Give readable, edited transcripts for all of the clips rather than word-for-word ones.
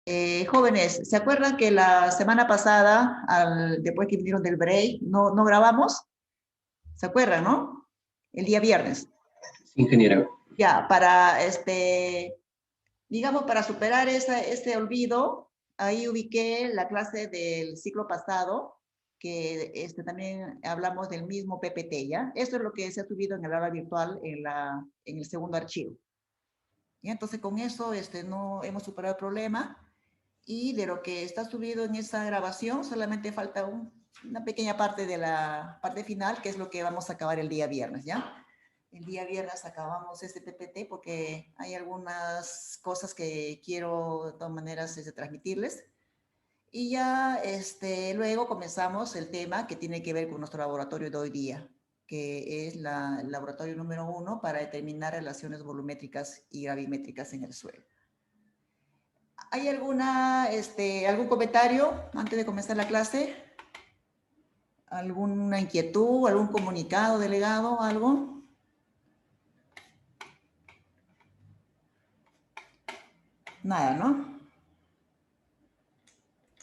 Jóvenes, ¿se acuerdan que la semana pasada, después que vinieron del break, no grabamos? ¿Se acuerdan, no? El día viernes. Ingeniero. Ya, para, digamos, para superar este olvido, ahí ubiqué la clase del ciclo pasado, que también hablamos del mismo PPT, ¿ya? Esto es lo que se ha subido en el aula virtual en el segundo archivo. ¿Ya? Entonces, con eso no hemos superado el problema. Y de lo que está subido en esa grabación, solamente falta una pequeña parte de la parte final, que es lo que vamos a acabar el día viernes, ¿ya? El día viernes acabamos este PPT porque hay algunas cosas que quiero de todas maneras transmitirles. Y ya luego comenzamos el tema que tiene que ver con nuestro laboratorio de hoy día, que es el laboratorio número 1 para determinar relaciones volumétricas y gravimétricas en el suelo. ¿Hay algún comentario antes de comenzar la clase? ¿Alguna inquietud, algún comunicado, delegado, algo? Nada, ¿no?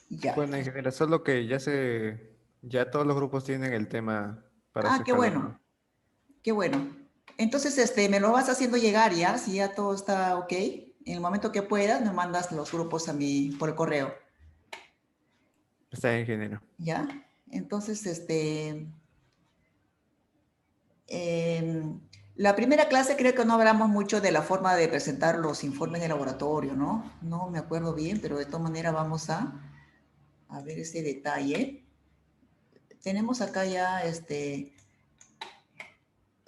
Ya. Bueno, ingeniero, solo que ya todos los grupos tienen el tema para Ah, su qué escalón. bueno, qué bueno. Entonces, me lo vas haciendo llegar ya, si ya todo está ok. En el momento que puedas, me mandas los grupos a mí por el correo, Está bien, ingeniero. ¿ya? Entonces, la primera clase creo que no hablamos mucho de la forma de presentar los informes de laboratorio, ¿no? No me acuerdo bien, pero de todas maneras vamos a ver ese detalle. Tenemos acá ya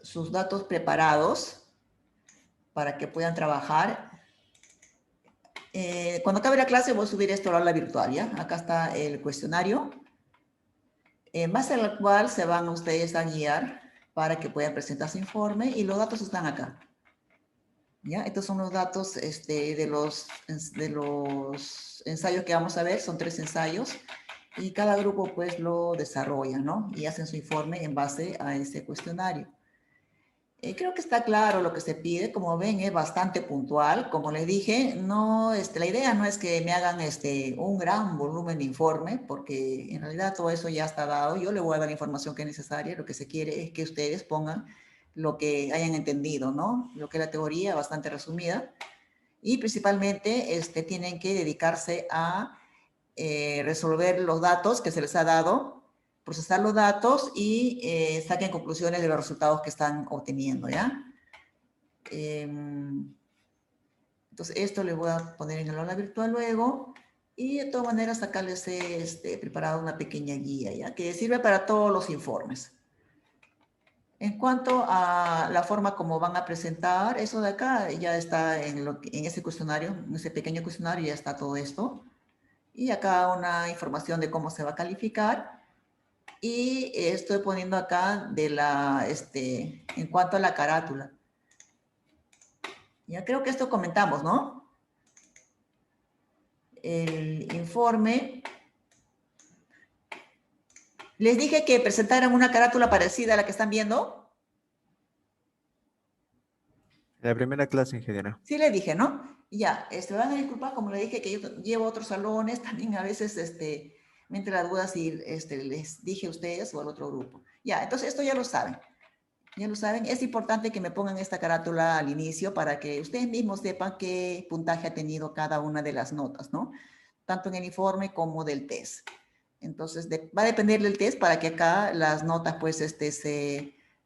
sus datos preparados para que puedan trabajar. Cuando acabe la clase voy a subir esto a la aula virtual, ¿ya? Acá está el cuestionario, en base al cual se van ustedes a guiar para que puedan presentar su informe y los datos están acá. ¿Ya? Estos son los datos de los ensayos que vamos a ver, son 3 ensayos, y cada grupo pues lo desarrolla, ¿no? Y hacen su informe en base a ese cuestionario. Creo que está claro lo que se pide, como ven es bastante puntual, como les dije, no, la idea no es que me hagan un gran volumen de informe, porque en realidad todo eso ya está dado, yo le voy a dar la información que es necesaria, lo que se quiere es que ustedes pongan lo que hayan entendido, ¿no? Lo que es la teoría, bastante resumida, y principalmente tienen que dedicarse a resolver los datos que se les ha dado, procesar los datos y saquen conclusiones de los resultados que están obteniendo, ¿ya? Entonces, esto le voy a poner en el aula virtual luego y de todas maneras acá les he preparado una pequeña guía, ¿ya? Que sirve para todos los informes. En cuanto a la forma como van a presentar, eso de acá ya está en ese cuestionario, en ese pequeño cuestionario ya está todo esto. Y acá una información de cómo se va a calificar. Y estoy poniendo acá en cuanto a la carátula. Ya creo que esto comentamos, ¿no? El informe. Les dije que presentaran una carátula parecida a la que están viendo. La primera clase, ingeniero. Sí les dije, ¿no? Ya, me van a disculpar, como le dije que yo llevo otros salones, también a veces me entra la duda si les dije a ustedes o al otro grupo. Ya, entonces esto ya lo saben. Ya lo saben, es importante que me pongan esta carátula al inicio para que ustedes mismos sepan qué puntaje ha tenido cada una de las notas, ¿no? Tanto en el informe como del test. Entonces, va a depender del test para que acá las notas, pues,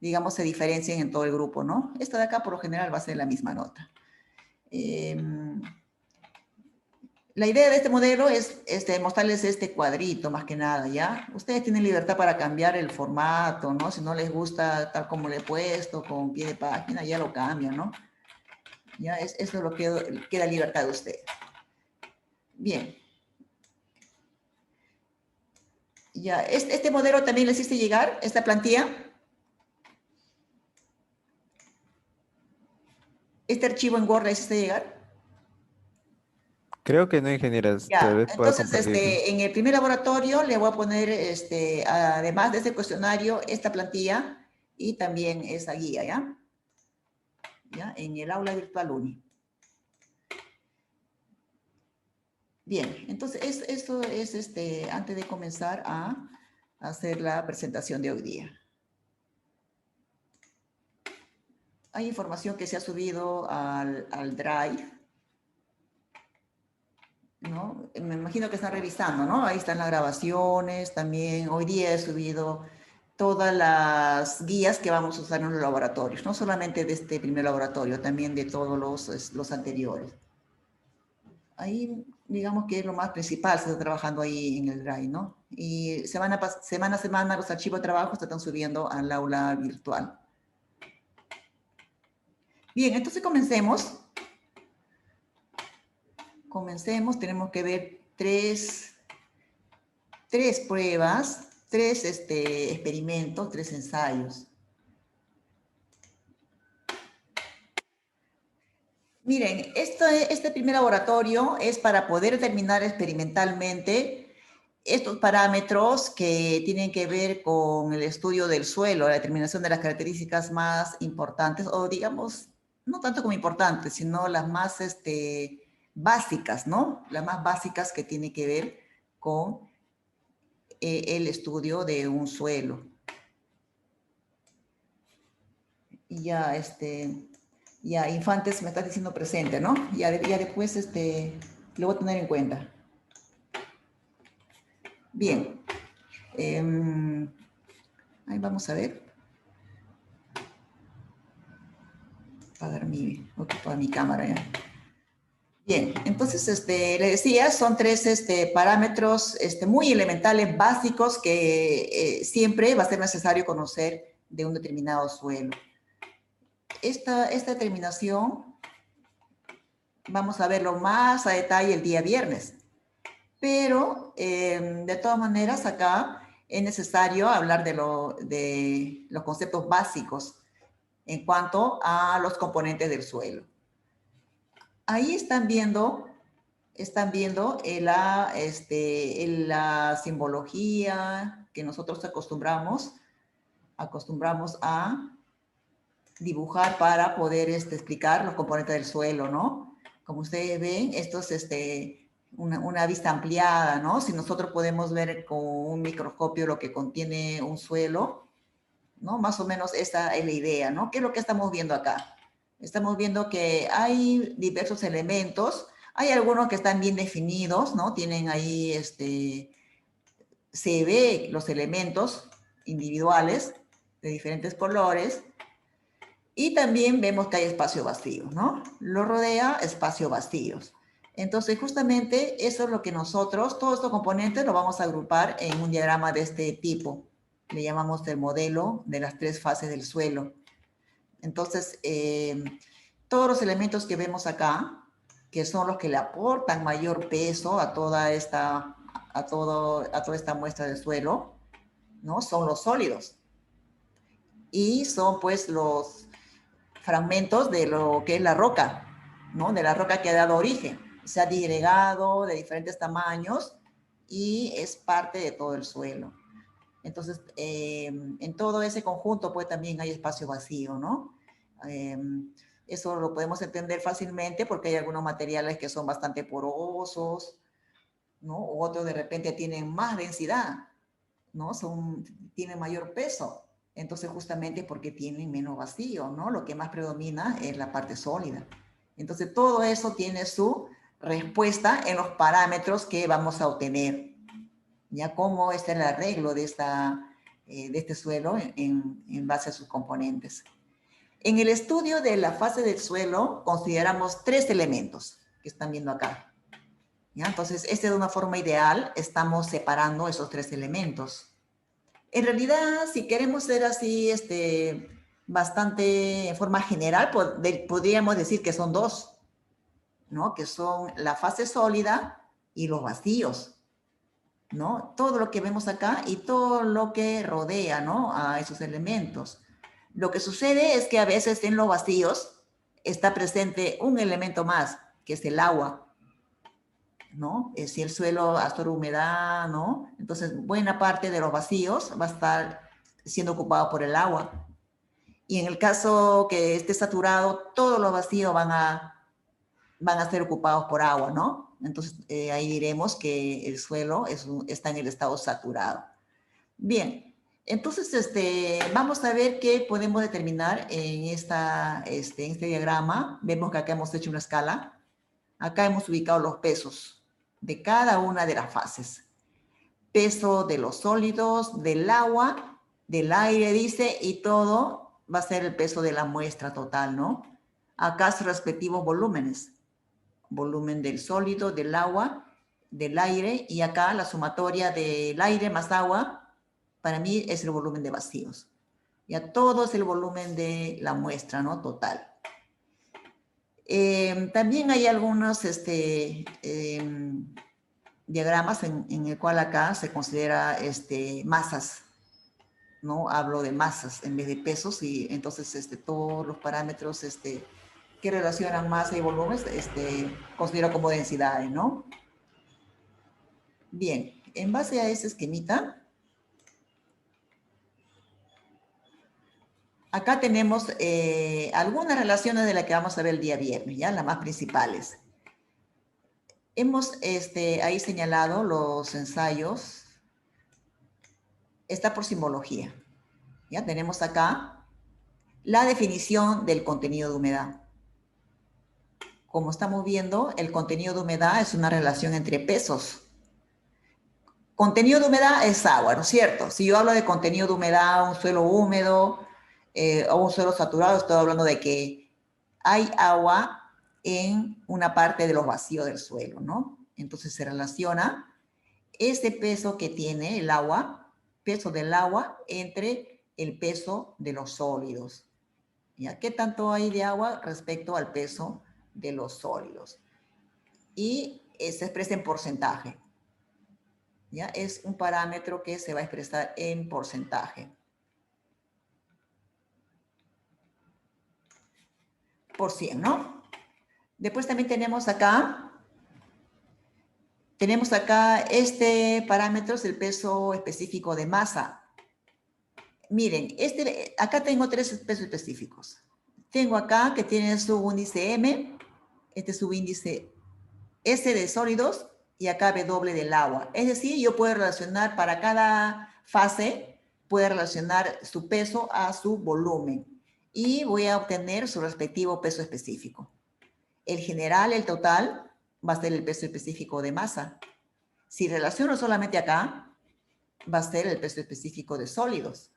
digamos, se diferencien en todo el grupo, ¿no? Esta de acá, por lo general, va a ser la misma nota. La idea de este modelo es mostrarles este cuadrito, más que nada, ¿ya? Ustedes tienen libertad para cambiar el formato, ¿no? Si no les gusta tal como le he puesto, con pie de página, ya lo cambian, ¿no? Ya, eso es lo que queda libertad de ustedes. Bien. Ya, este modelo también les hiciste llegar, esta plantilla. Este archivo en Word les hiciste llegar. Creo que no, ingeniero. Tal Ya, vez pueda entonces compartirlo. en el primer laboratorio le voy a poner, además de este cuestionario, esta plantilla y también esa guía, ¿ya? ¿Ya? En el aula virtual UNI. Bien, entonces esto es antes de comenzar a hacer la presentación de hoy día. Hay información que se ha subido al Drive, ¿no? Me imagino que están revisando, ¿no? Ahí están las grabaciones, también hoy día he subido todas las guías que vamos a usar en los laboratorios, no solamente de este primer laboratorio, también de todos los anteriores. Ahí, digamos que es lo más principal, se está trabajando ahí en el Drive, ¿no? Y semana a semana los archivos de trabajo se están subiendo al aula virtual. Bien, entonces comencemos. Tenemos que ver tres pruebas, tres experimentos, tres ensayos. Miren, este primer laboratorio es para poder determinar experimentalmente estos parámetros que tienen que ver con el estudio del suelo, la determinación de las características más importantes, o digamos, no tanto como importantes, sino las más básicas, ¿no? Las más básicas que tienen que ver con el estudio de un suelo. Y ya Infantes me estás diciendo presente, ¿no? Ya después lo voy a tener en cuenta. Bien. Ahí vamos a ver. Apagar mi cámara ya. Bien, entonces le decía, son tres parámetros muy elementales, básicos, que siempre va a ser necesario conocer de un determinado suelo. Esta determinación vamos a verlo más a detalle el día viernes, pero de todas maneras acá es necesario hablar de los conceptos básicos en cuanto a los componentes del suelo. Ahí están viendo la simbología que nosotros acostumbramos a dibujar para poder explicar los componentes del suelo, ¿no? Como ustedes ven, esto es una vista ampliada, ¿no? Si nosotros podemos ver con un microscopio lo que contiene un suelo, ¿no? Más o menos esa es la idea, ¿no? ¿Qué es lo que estamos viendo acá? Estamos viendo que hay diversos elementos, hay algunos que están bien definidos, ¿no? Tienen ahí, se ve los elementos individuales de diferentes colores, y también vemos que hay espacio vacío, ¿no? Lo rodea espacio vacíos. Entonces, justamente eso es lo que nosotros, todos estos componentes los vamos a agrupar en un diagrama de este tipo. Le llamamos el modelo de las tres fases del suelo. Entonces, todos los elementos que vemos acá, que son los que le aportan mayor peso a toda esta muestra del suelo, ¿no? Son los sólidos. Y son pues los fragmentos de lo que es la roca, ¿no? De la roca que ha dado origen. Se ha disgregado de diferentes tamaños y es parte de todo el suelo. Entonces, en todo ese conjunto, pues también hay espacio vacío, ¿no? Eso lo podemos entender fácilmente porque hay algunos materiales que son bastante porosos, ¿no? O otros de repente tienen más densidad, ¿no? Tienen mayor peso. Entonces, justamente porque tienen menos vacío, ¿no? Lo que más predomina es la parte sólida. Entonces, todo eso tiene su respuesta en los parámetros que vamos a obtener. Ya cómo es el arreglo de este suelo en base a sus componentes. En el estudio de la fase del suelo, consideramos tres elementos que están viendo acá. ¿Ya? Entonces, de una forma ideal, estamos separando esos tres elementos. En realidad, si queremos ser así, bastante en forma general, podríamos decir que son dos, ¿no? Que son la fase sólida y los vacíos, ¿no? Todo lo que vemos acá y todo lo que rodea, ¿no? A esos elementos. Lo que sucede es que a veces en los vacíos está presente un elemento más, que es el agua, ¿no? Si el suelo absorbe humedad, ¿no? Entonces, buena parte de los vacíos va a estar siendo ocupado por el agua. Y en el caso que esté saturado, todos los vacíos van a ser ocupados por agua, ¿no? Entonces, ahí diremos que el suelo está en el estado saturado. Bien, entonces vamos a ver qué podemos determinar en este diagrama. Vemos que acá hemos hecho una escala. Acá hemos ubicado los pesos de cada una de las fases. Peso de los sólidos, del agua, del aire, dice, y todo va a ser el peso de la muestra total, ¿no? Acá sus respectivos volúmenes. Volumen del sólido, del agua, del aire, y acá la sumatoria del aire más agua, para mí es el volumen de vacíos. Ya todo es el volumen de la muestra, ¿no? Total. También hay algunos diagramas en el cual acá se considera masas, ¿no? Hablo de masas en vez de pesos, y entonces todos los parámetros que relacionan masa y volumen considero como densidades, ¿no? Bien, en base a ese esquemita, acá tenemos algunas relaciones de las que vamos a ver el día viernes, ¿ya? Las más principales. Hemos ahí señalado los ensayos. Está por simbología. Ya tenemos acá la definición del contenido de humedad. Como estamos viendo, el contenido de humedad es una relación entre pesos. Contenido de humedad es agua, ¿no es cierto? Si yo hablo de contenido de humedad, un suelo húmedo o un suelo saturado, estoy hablando de que hay agua en una parte de los vacíos del suelo, ¿no? Entonces se relaciona ese peso que tiene el agua, peso del agua, entre el peso de los sólidos. ¿Ya? ¿Qué tanto hay de agua respecto al peso de los sólidos? Y se expresa en porcentaje. ¿Ya? Es un parámetro que se va a expresar en porcentaje. Por 100, ¿no? Después también tenemos acá este parámetro, es el peso específico de masa. Miren, acá tengo 3 pesos específicos. Tengo acá que tiene subíndice M, este subíndice S de sólidos y acá W del agua. Es decir, yo puedo relacionar para cada fase, puedo relacionar su peso a su volumen y voy a obtener su respectivo peso específico. El general, el total, va a ser el peso específico de masa. Si relaciono solamente acá, va a ser el peso específico de sólidos.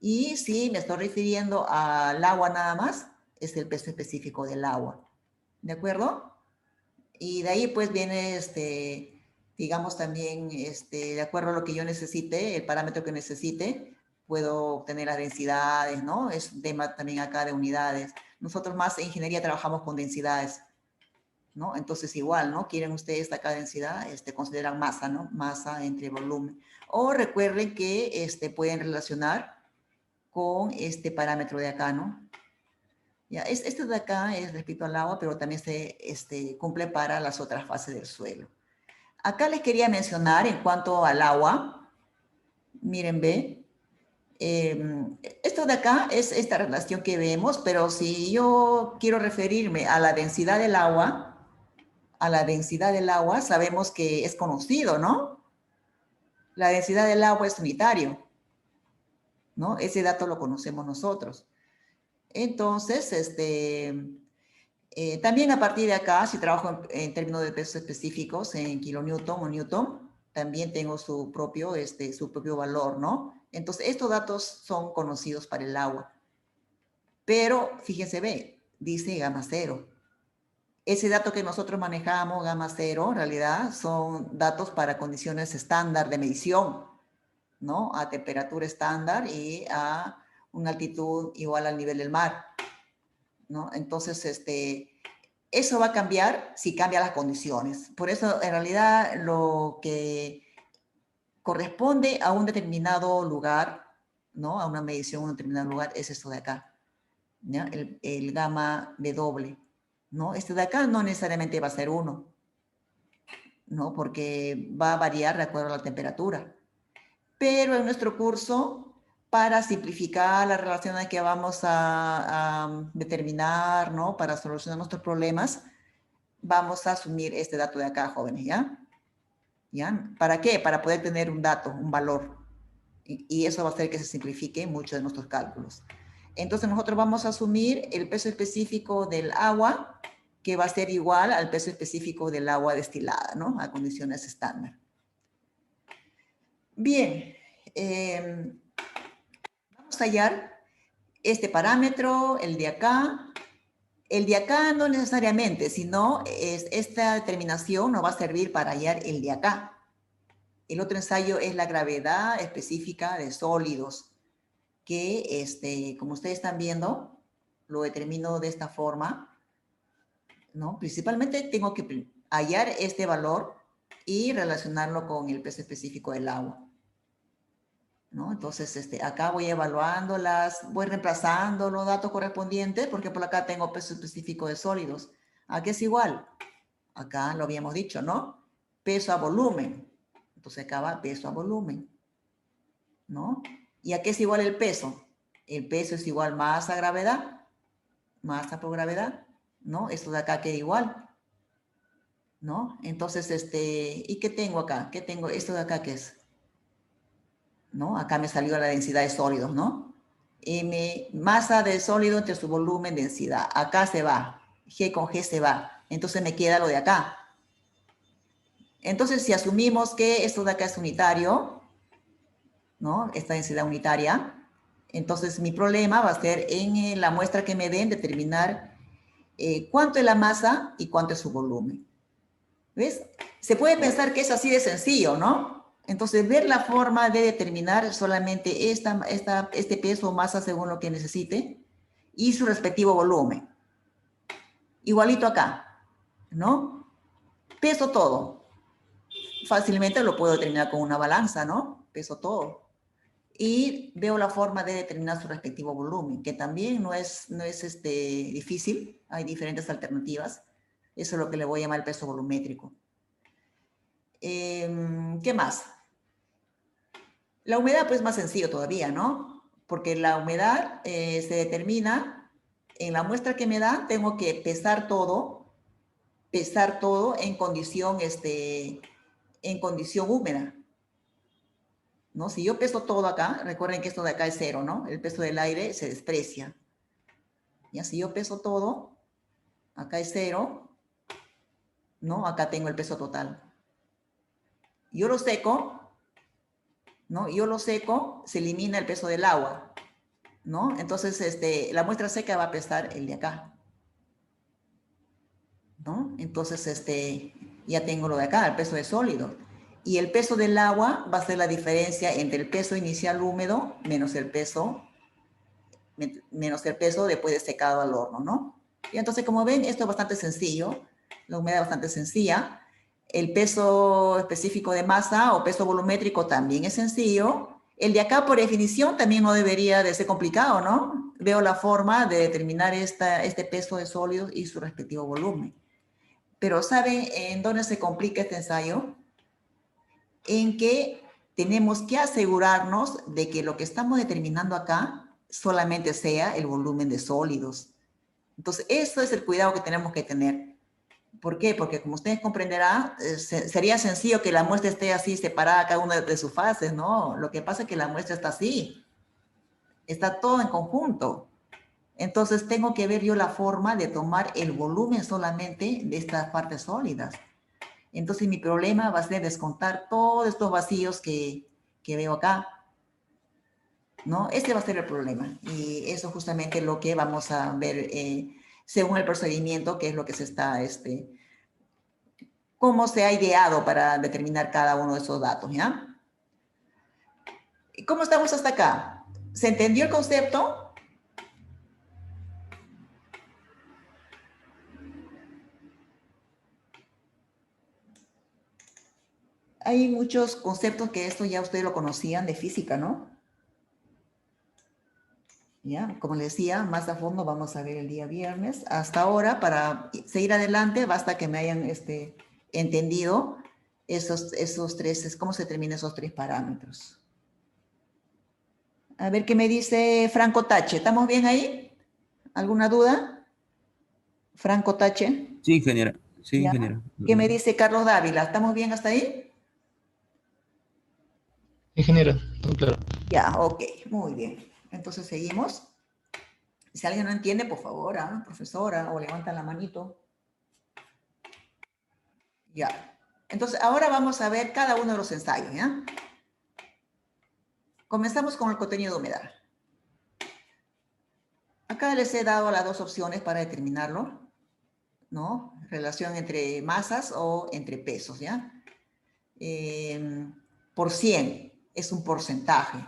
Y si me estoy refiriendo al agua nada más, es el peso específico del agua. ¿De acuerdo? Y de ahí pues viene, digamos también, de acuerdo a lo que yo necesite, el parámetro que necesite, puedo obtener las densidades, ¿no? Es un tema también acá de unidades. Nosotros más en ingeniería trabajamos con densidades, ¿no? Entonces igual, ¿no? Quieren ustedes acá densidad, consideran masa, ¿no? Masa entre volumen. O recuerden que pueden relacionar con este parámetro de acá, ¿no? Ya, este de acá es respecto al agua, pero también se cumple para las otras fases del suelo. Acá les quería mencionar en cuanto al agua, miren, ve, esto de acá es esta relación que vemos, pero si yo quiero referirme a la densidad del agua, sabemos que es conocido, ¿no? La densidad del agua es unitario, ¿no? Ese dato lo conocemos nosotros. Entonces, también a partir de acá, si trabajo en términos de pesos específicos, en kilonewton o newton, también tengo su propio valor, ¿no? Entonces, estos datos son conocidos para el agua. Pero, fíjense, ve, dice gamma cero. Ese dato que nosotros manejamos, gamma cero, en realidad son datos para condiciones estándar de medición, ¿no? A temperatura estándar y a una altitud igual al nivel del mar, ¿no? Entonces, eso va a cambiar si cambian las condiciones. Por eso, en realidad, lo que corresponde a un determinado lugar, ¿no? A una medición en un determinado lugar, es esto de acá, ¿ya? El gamma W, ¿no? Este de acá no necesariamente va a ser 1, ¿no? Porque va a variar de acuerdo a la temperatura. Pero en nuestro curso, para simplificar las relaciones que vamos a determinar, ¿no? Para solucionar nuestros problemas, vamos a asumir este dato de acá, jóvenes, ¿ya? ¿Ya? ¿Para qué? Para poder tener un dato, un valor. Y eso va a hacer que se simplifique mucho de nuestros cálculos. Entonces nosotros vamos a asumir el peso específico del agua, que va a ser igual al peso específico del agua destilada, ¿no? A condiciones estándar. Bien, vamos a hallar este parámetro, el de acá. El de acá no necesariamente, sino esta determinación nos va a servir para hallar el de acá. El otro ensayo es la gravedad específica de sólidos, que como ustedes están viendo, lo determino de esta forma, ¿no? Principalmente tengo que hallar este valor y relacionarlo con el peso específico del agua, ¿no? Entonces, acá voy evaluando voy reemplazando los datos correspondientes, porque por acá tengo peso específico de sólidos. Aquí es igual. Acá lo habíamos dicho, ¿no? Peso a volumen. Entonces acá va peso a volumen, ¿no? ¿Y a qué es igual el peso? El peso es igual masa a gravedad, masa por gravedad, ¿no? Esto de acá queda igual, ¿no? Entonces, ¿y qué tengo acá? ¿Qué tengo? ¿Esto de acá qué es? ¿No? Acá me salió la densidad de sólidos, ¿no? Masa de sólido entre su volumen, densidad. Acá se va, G con G se va. Entonces me queda lo de acá. Entonces, si asumimos que esto de acá es unitario, ¿no? Esta densidad unitaria, entonces mi problema va a ser en la muestra que me den determinar cuánto es la masa y cuánto es su volumen. ¿Ves? Se puede pensar que es así de sencillo, ¿no? Entonces, ver la forma de determinar solamente este peso o masa según lo que necesite y su respectivo volumen. Igualito acá, ¿no? Peso todo. Fácilmente lo puedo determinar con una balanza, ¿no? Peso todo. Y veo la forma de determinar su respectivo volumen, que también no es difícil. Hay diferentes alternativas. Eso es lo que le voy a llamar el peso volumétrico. ¿Qué más? La humedad, pues, más sencillo todavía, ¿no? Porque la humedad se determina en la muestra que me da, tengo que pesar todo en condición húmeda, ¿no? Si yo peso todo acá, recuerden que esto de acá es cero, ¿no? El peso del aire se desprecia. Ya, si yo peso todo, acá es cero, ¿no? Acá tengo el peso total. Yo lo seco, ¿no? Yo lo seco, se elimina el peso del agua, ¿no? Entonces, la muestra seca va a pesar el de acá, ¿no? Entonces, ya tengo lo de acá, el peso de sólido. Y el peso del agua va a ser la diferencia entre el peso inicial húmedo menos el peso después de secado al horno, ¿no? Y entonces, como ven, esto es bastante sencillo, la humedad es bastante sencilla. El peso específico de masa o peso volumétrico también es sencillo. El de acá, por definición, también no debería de ser complicado, ¿no? Veo la forma de determinar este peso de sólidos y su respectivo volumen. Pero ¿saben en dónde se complica este ensayo? En que tenemos que asegurarnos de que lo que estamos determinando acá solamente sea el volumen de sólidos. Entonces, eso es el cuidado que tenemos que tener. ¿Por qué? Porque como ustedes comprenderán, sería sencillo que la muestra esté así separada cada una de sus fases, ¿no? Lo que pasa es que la muestra está así, está todo en conjunto. Entonces tengo que ver yo la forma de tomar el volumen solamente de estas partes sólidas. Entonces mi problema va a ser descontar todos estos vacíos que veo acá, ¿no? Este va a ser el problema. Y eso es justamente lo que vamos a ver según el procedimiento, que es lo que se está, cómo se ha ideado para determinar cada uno de esos datos, ¿ya? ¿Cómo estamos hasta acá? ¿Se entendió el concepto? Hay muchos conceptos que esto ya ustedes lo conocían de física, ¿no? Ya, como les decía, más a fondo vamos a ver el día viernes. Hasta ahora, para seguir adelante, basta que me hayan entendido esos tres, cómo se determinan esos tres parámetros. A ver qué me dice Franco Tache. ¿Estamos bien ahí? ¿Alguna duda? Franco Tache. Sí, ingeniera. Sí, ¿Ya? ingeniero. ¿Qué me dice Carlos Dávila? ¿Estamos bien hasta ahí? Ingeniero, todo claro. Ya, ok, muy bien. Entonces seguimos. Si alguien no entiende, por favor, profesora, o levanta la manito. Ya. Entonces, ahora vamos a ver cada uno de los ensayos, ¿ya? Comenzamos con el contenido de humedad. Acá les he dado las dos opciones para determinarlo, ¿no? Relación entre masas o entre pesos, ¿ya? Por 100 es un porcentaje.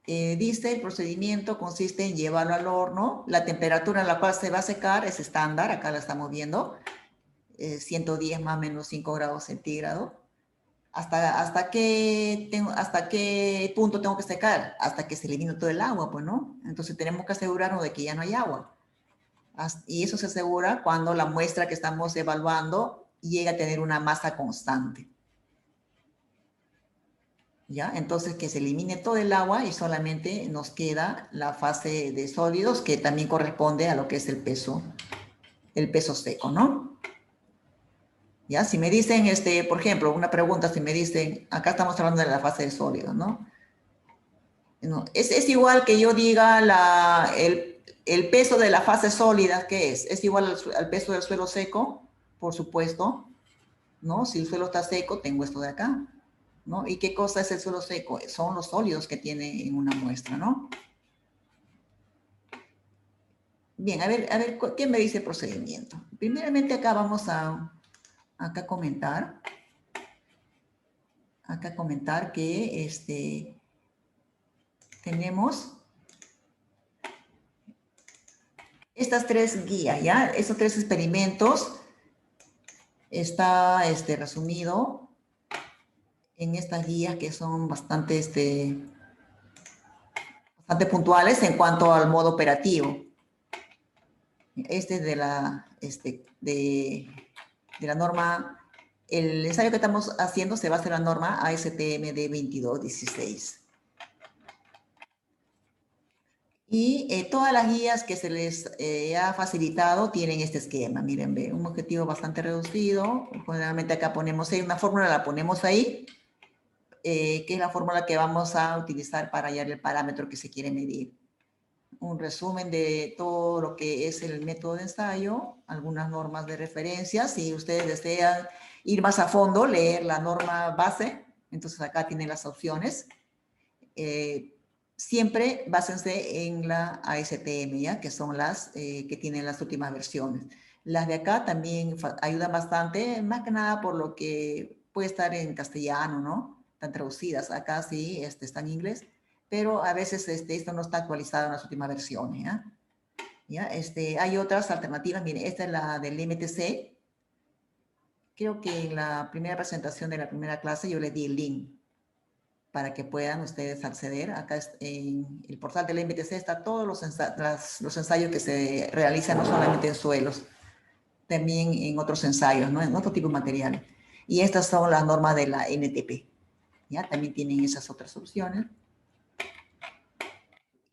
Dice, el procedimiento consiste en llevarlo al horno. La temperatura a la cual se va a secar es estándar, acá la estamos viendo. 110 más o menos 5 grados centígrados. ¿Hasta qué punto tengo que secar? Hasta que se elimine todo el agua, pues, ¿no? Entonces tenemos que asegurarnos de que ya no hay agua. Y eso se asegura cuando la muestra que estamos evaluando llega a tener una masa constante. ¿Ya? Entonces que se elimine todo el agua y solamente nos queda la fase de sólidos, que también corresponde a lo que es el peso seco, ¿no? ¿Ya? Si me dicen, por ejemplo, una pregunta, si me dicen, acá estamos hablando de la fase de sólidos, ¿no? No, es igual que yo diga el peso de la fase sólida, ¿qué es? Es igual al peso del suelo seco, por supuesto, ¿no? Si el suelo está seco, tengo esto de acá, ¿no? ¿Y qué cosa es el suelo seco? Son los sólidos que tiene en una muestra, ¿no? Bien, a ver, ¿qué me dice el procedimiento? Primeramente acá vamos a comentar que tenemos estas tres guías, ¿ya? Estos tres experimentos está resumido en estas guías que son bastante puntuales en cuanto al modo operativo. Este es de la norma, el ensayo que estamos haciendo se basa en la norma ASTM de 2216. Y todas las guías que se les ha facilitado tienen este esquema. Miren, ve, un objetivo bastante reducido. Generalmente acá ponemos ahí una fórmula, la ponemos ahí, que es la fórmula que vamos a utilizar para hallar el parámetro que se quiere medir. Un resumen de todo lo que es el método de ensayo, algunas normas de referencia. Si ustedes desean ir más a fondo, leer la norma base, entonces acá tienen las opciones. Siempre básense en la ASTM, ¿ya? Que son las que tienen las últimas versiones. Las de acá también ayudan bastante, más que nada por lo que puede estar en castellano, ¿no? Están traducidas. Acá sí está en inglés, pero a veces esto no está actualizado en las últimas versiones, ¿ya? ¿Ya? Hay otras alternativas. Miren, esta es la del MTC. Creo que en la primera presentación de la primera clase yo les di el link para que puedan ustedes acceder. Acá en el portal del MTC está todos los ensayos que se realizan, no solamente en suelos, también en otros ensayos, ¿no? En otro tipo de material. Y estas son las normas de la NTP. ¿Ya? También tienen esas otras opciones.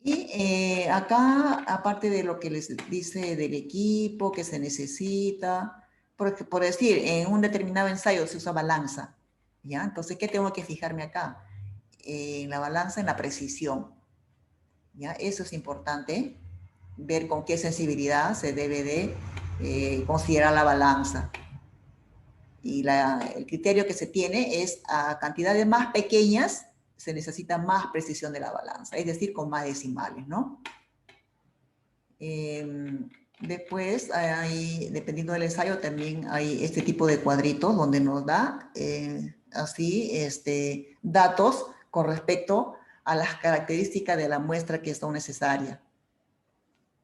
Y acá, aparte de lo que les dice del equipo que se necesita, por decir, en un determinado ensayo se usa balanza, ¿ya? Entonces, ¿qué tengo que fijarme acá? En la balanza, en la precisión, ¿ya? Eso es importante, ver con qué sensibilidad se debe de considerar la balanza. Y el criterio que se tiene es a cantidades más pequeñas se necesita más precisión de la balanza, es decir, con más decimales, ¿no? Después, dependiendo del ensayo, también hay este tipo de cuadritos donde nos da datos con respecto a las características de la muestra que son necesarias.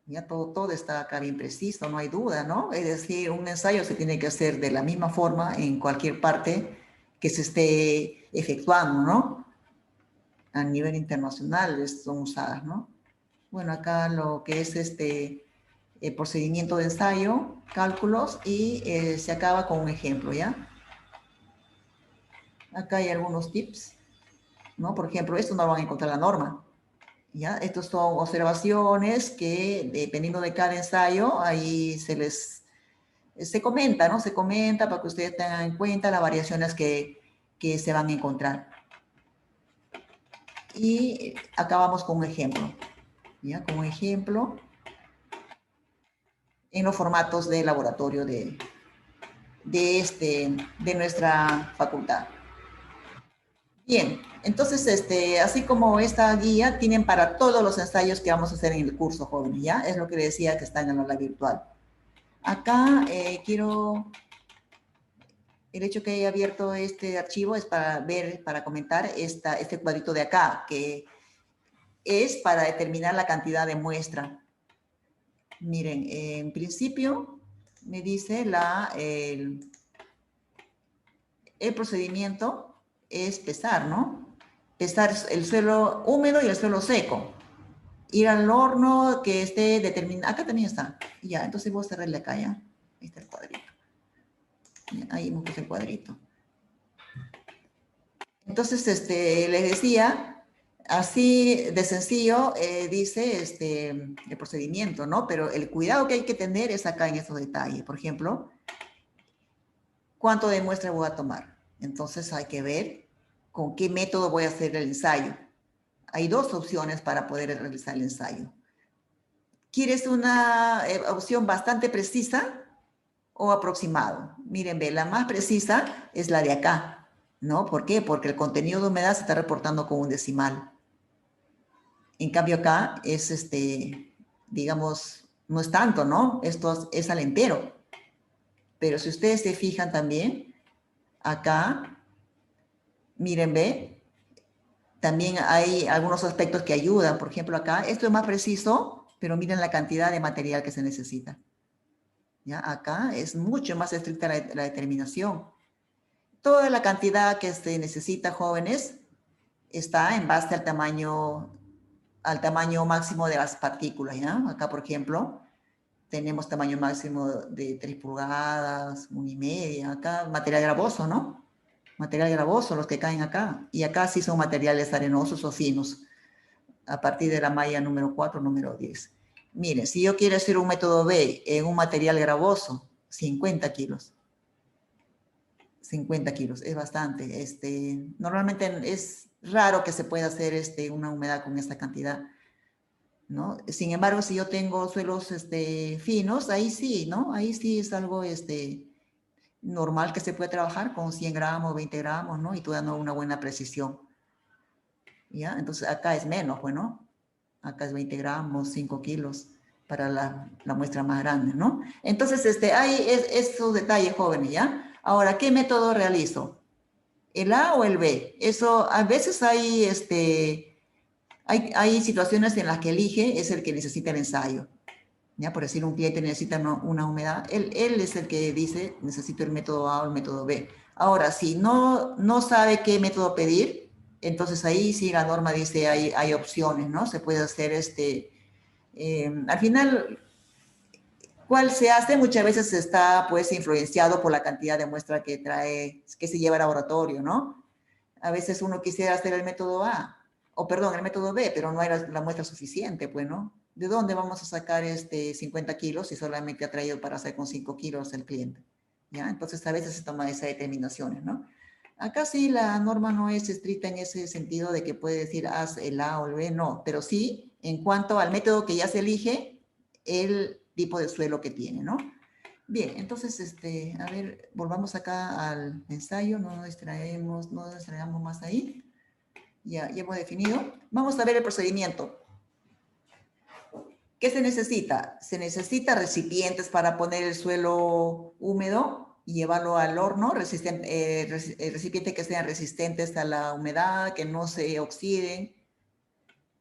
Ya todo está acá bien preciso, no hay duda, ¿no? Es decir, un ensayo se tiene que hacer de la misma forma en cualquier parte que se esté efectuando, ¿no? A nivel internacional son usadas, ¿no? Bueno, acá lo que es procedimiento de ensayo, cálculos, y se acaba con un ejemplo, ¿ya? Acá hay algunos tips, ¿no? Por ejemplo, esto no lo van a encontrar en la norma, ¿ya? Estos son observaciones que, dependiendo de cada ensayo, ahí se les se comenta, ¿no? Se comenta para que ustedes tengan en cuenta las variaciones que se van a encontrar. Y acabamos con un ejemplo, ¿ya? Con un ejemplo en los formatos de laboratorio de nuestra facultad. Bien, entonces, así como esta guía, tienen para todos los ensayos que vamos a hacer en el curso, jóvenes, ¿ya? Es lo que decía que está en la aula virtual. Acá el hecho que haya abierto este archivo es para ver, para comentar este cuadrito de acá, que es para determinar la cantidad de muestra. Miren, en principio me dice el procedimiento es pesar, ¿no? Pesar el suelo húmedo y el suelo seco. Ir al horno que esté determinado. Acá también está. Ya, entonces voy a cerrarle acá, ya. Ahí está el cuadrito. Ya, ahí me puse el cuadrito. Entonces, les decía, así de sencillo, dice el procedimiento, ¿no? Pero el cuidado que hay que tener es acá en estos detalles. Por ejemplo, ¿cuánto de muestra voy a tomar? Entonces hay que ver con qué método voy a hacer el ensayo. Hay dos opciones para poder realizar el ensayo. ¿Quieres una opción bastante precisa o aproximado? Miren, ve, la más precisa es la de acá, ¿no? ¿Por qué? Porque el contenido de humedad se está reportando con un decimal. En cambio acá es, digamos, no es tanto, ¿no? Esto es al entero. Pero si ustedes se fijan también, acá, miren, ve, también hay algunos aspectos que ayudan. Por ejemplo, acá, esto es más preciso, pero miren la cantidad de material que se necesita. ¿Ya? Acá es mucho más estricta la determinación. Toda la cantidad que se necesita, jóvenes, está en base al tamaño máximo de las partículas. ¿Ya? Acá, por ejemplo, tenemos tamaño máximo de 3 pulgadas, 1,5. Acá, material gravoso, ¿no? Material gravoso, los que caen acá. Y acá sí son materiales arenosos o finos, a partir de la malla número 4, número 10. Miren, si yo quiero hacer un método B en un material gravoso, 50 kilos. 50 kilos, es bastante. Normalmente es raro que se pueda hacer una humedad con esta cantidad, ¿no? Sin embargo, si yo tengo suelos finos, ahí sí, ¿no? Ahí sí es algo normal que se puede trabajar con 100 gramos, 20 gramos, ¿no? Y tú dando una buena precisión. ¿Ya? Entonces acá es menos, bueno, acá es 20 gramos, 5 kilos para la muestra más grande, ¿no? Entonces, hay esos detalles, jóvenes, ¿ya? Ahora, ¿qué método realizo? ¿El A o el B? Eso, a veces hay situaciones en las que elige, es el que necesita el ensayo. ¿Ya? Por decir, un cliente necesita una humedad, él es el que dice, necesito el método A o el método B. Ahora, si no sabe qué método pedir, entonces ahí sí la norma dice hay opciones, ¿no? Se puede hacer al final, ¿cuál se hace? Muchas veces está pues influenciado por la cantidad de muestra que se lleva al laboratorio, ¿no? A veces uno quisiera hacer el método A, o perdón, el método B, pero no hay la muestra suficiente, pues, ¿no? ¿De dónde vamos a sacar 50 kilos si solamente ha traído para hacer con 5 kilos el cliente? ¿Ya? Entonces a veces se toma esas determinaciones, ¿no? Acá sí la norma no es estricta en ese sentido de que puede decir haz el A o el B, no, pero sí en cuanto al método que ya se elige, el tipo de suelo que tiene, ¿no? Bien, entonces, a ver, volvamos acá al ensayo, no nos distraemos más ahí. Ya hemos definido. Vamos a ver el procedimiento. ¿Qué se necesita? Se necesita recipientes para poner el suelo húmedo y llevarlo al horno, recipientes que sean resistentes a la humedad, que no se oxiden,